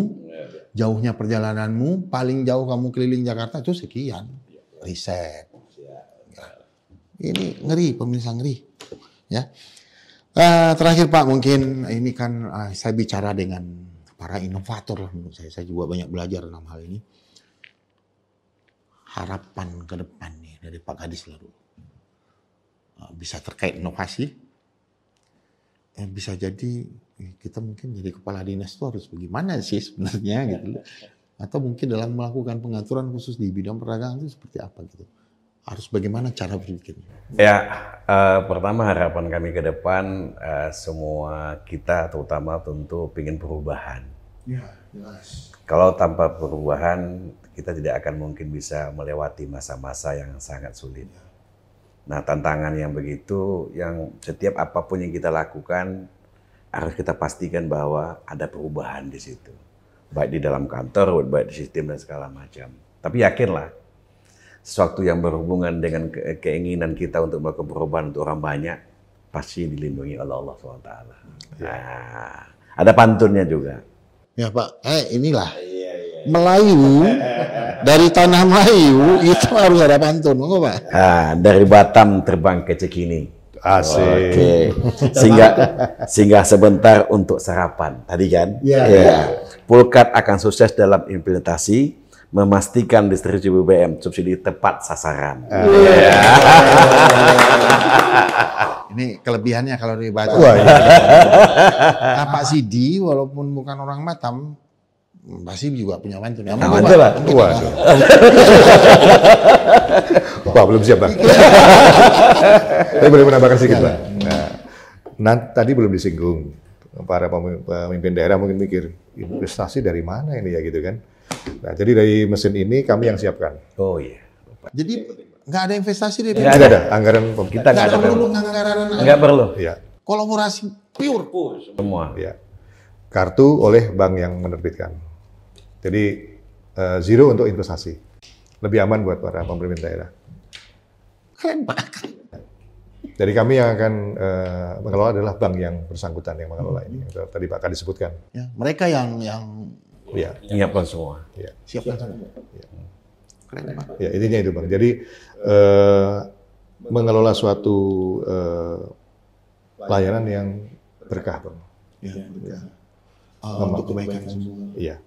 jauhnya perjalananmu, paling jauh kamu keliling Jakarta itu sekian. Riset. Ini ngeri, pemirsa ngeri. Ya. Terakhir Pak, mungkin ini kan saya bicara dengan para inovator lah menurut saya. Saya juga banyak belajar dalam hal ini. Harapan ke depan nih dari Pak Kadis lalu. Bisa terkait inovasi. Bisa jadi kita mungkin jadi kepala dinas itu harus bagaimana sih sebenarnya gitu. Atau mungkin dalam melakukan pengaturan khusus di bidang perdagangan itu seperti apa gitu. Harus bagaimana cara berpikirnya? Ya, pertama harapan kami ke depan semua kita terutama tentu ingin perubahan. Ya, jelas. Kalau tanpa perubahan kita tidak akan mungkin bisa melewati masa-masa yang sangat sulit. Nah, tantangan yang begitu, yang setiap apapun yang kita lakukan harus kita pastikan bahwa ada perubahan di situ, baik di dalam kantor, baik di sistem dan segala macam. Tapi yakinlah, sesuatu yang berhubungan dengan keinginan kita untuk melakukan perubahan untuk orang banyak, pasti dilindungi oleh Allah SWT. Nah, ada pantunnya juga. Ya Pak, inilah Melayu, dari tanah Melayu itu harus ada pantun, enggak Pak? Dari Batam terbang ke Cikini. Asik. Oke. Singgah sebentar untuk sarapan. Tadi kan? Ya. Pulkat akan sukses dalam implementasi, memastikan distribusi BBM subsidi tepat sasaran. Ini kelebihannya kalau dibaca. Pak Sidi walaupun bukan orang Batam, pasti juga punya pantun. Aja lah. Wah, belum siap, Bang. Tapi boleh menambahkan sedikit, Bang. Nah, tadi belum disinggung. Para pemimpin daerah mungkin mikir, investasi dari mana ini ya gitu kan. Nah, jadi dari mesin ini kami yang siapkan. Oh iya. Jadi nggak ada investasi dari Tidak ada anggaran kita nggak ada perlu anggaran. Nggak perlu. Ya. Kolaborasi pure. Semua. Ya. Kartu oleh bank yang menerbitkan. Jadi zero untuk investasi. Lebih aman buat para pemimpin daerah. Keren Pak. Jadi kami yang akan mengelola adalah bank yang bersangkutan yang mengelola ini. Tadi Pak Kadis sebutkan. Ya, mereka yang ya. Menyiapkan semua. Ya. Siapkan semua. Ya. Keren Pak. Ya, intinya itu Bang. Jadi mengelola suatu layanan yang berkah Bang. Ya, berkah. Untuk kebaikan semua. Iya.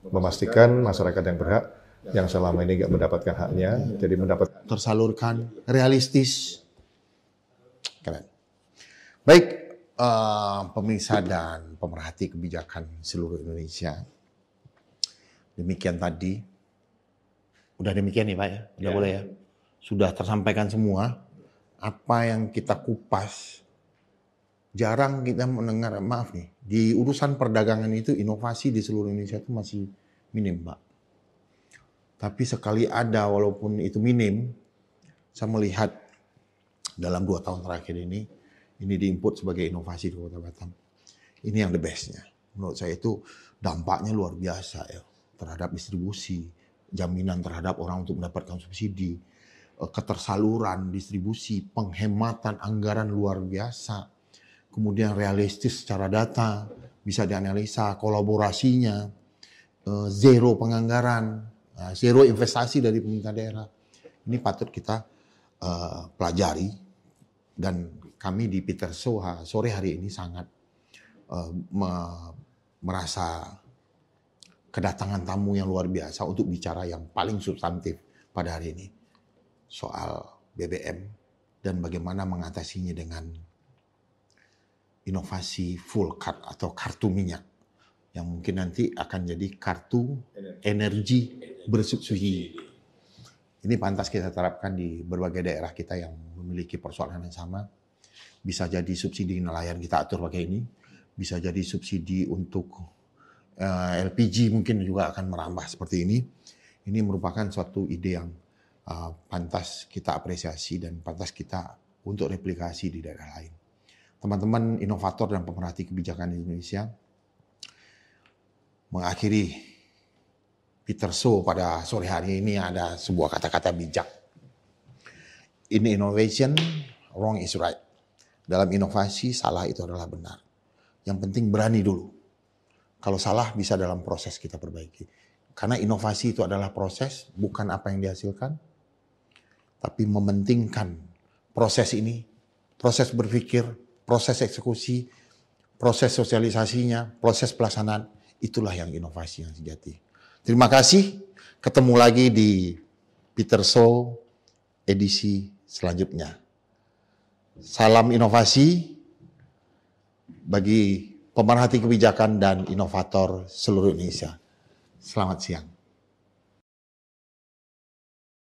Memastikan masyarakat yang berhak yang selama ini nggak mendapatkan haknya, jadi mendapat tersalurkan, realistis. Keren. Baik, pemirsa dan pemerhati kebijakan seluruh Indonesia. Demikian tadi Udah demikian nih Pak ya, udah boleh ya. Sudah tersampaikan semua. Apa yang kita kupas, jarang kita mendengar, maaf nih, di urusan perdagangan itu inovasi di seluruh Indonesia itu masih minim Pak. Tapi sekali ada, walaupun itu minim, saya melihat dalam 2 tahun terakhir ini diinput sebagai inovasi di Kota Batam. Ini yang the best-nya. Menurut saya itu dampaknya luar biasa ya, terhadap distribusi, jaminan terhadap orang untuk mendapatkan subsidi, ketersaluran distribusi, penghematan anggaran luar biasa, kemudian realistis secara data, bisa dianalisa, kolaborasinya, zero penganggaran, zero investasi dari pemerintah daerah. Ini patut kita pelajari, dan kami di Peterso sore hari ini sangat merasa kedatangan tamu yang luar biasa untuk bicara yang paling substantif pada hari ini soal BBM dan bagaimana mengatasinya dengan inovasi full card atau kartu minyak yang mungkin nanti akan jadi kartu energi bersubsidi. Ini pantas kita terapkan di berbagai daerah kita yang memiliki persoalan yang sama. Bisa jadi subsidi nelayan kita atur pakai ini, bisa jadi subsidi untuk LPG mungkin juga akan merambah seperti ini. Ini merupakan suatu ide yang pantas kita apresiasi dan pantas kita untuk replikasi di daerah lain. Teman-teman inovator dan pemerhati kebijakan di Indonesia, mengakhiri Peterso pada sore hari ini ada sebuah kata-kata bijak. In innovation, wrong is right. Dalam inovasi, salah itu adalah benar. Yang penting berani dulu. Kalau salah bisa dalam proses kita perbaiki. Karena inovasi itu adalah proses, bukan apa yang dihasilkan. Tapi mementingkan proses ini, proses berpikir, proses eksekusi, proses sosialisasinya, proses pelaksanaan, itulah yang inovasi yang sejati. Terima kasih, ketemu lagi di Peterso edisi selanjutnya. Salam inovasi bagi pemerhati kebijakan dan inovator seluruh Indonesia. Selamat siang.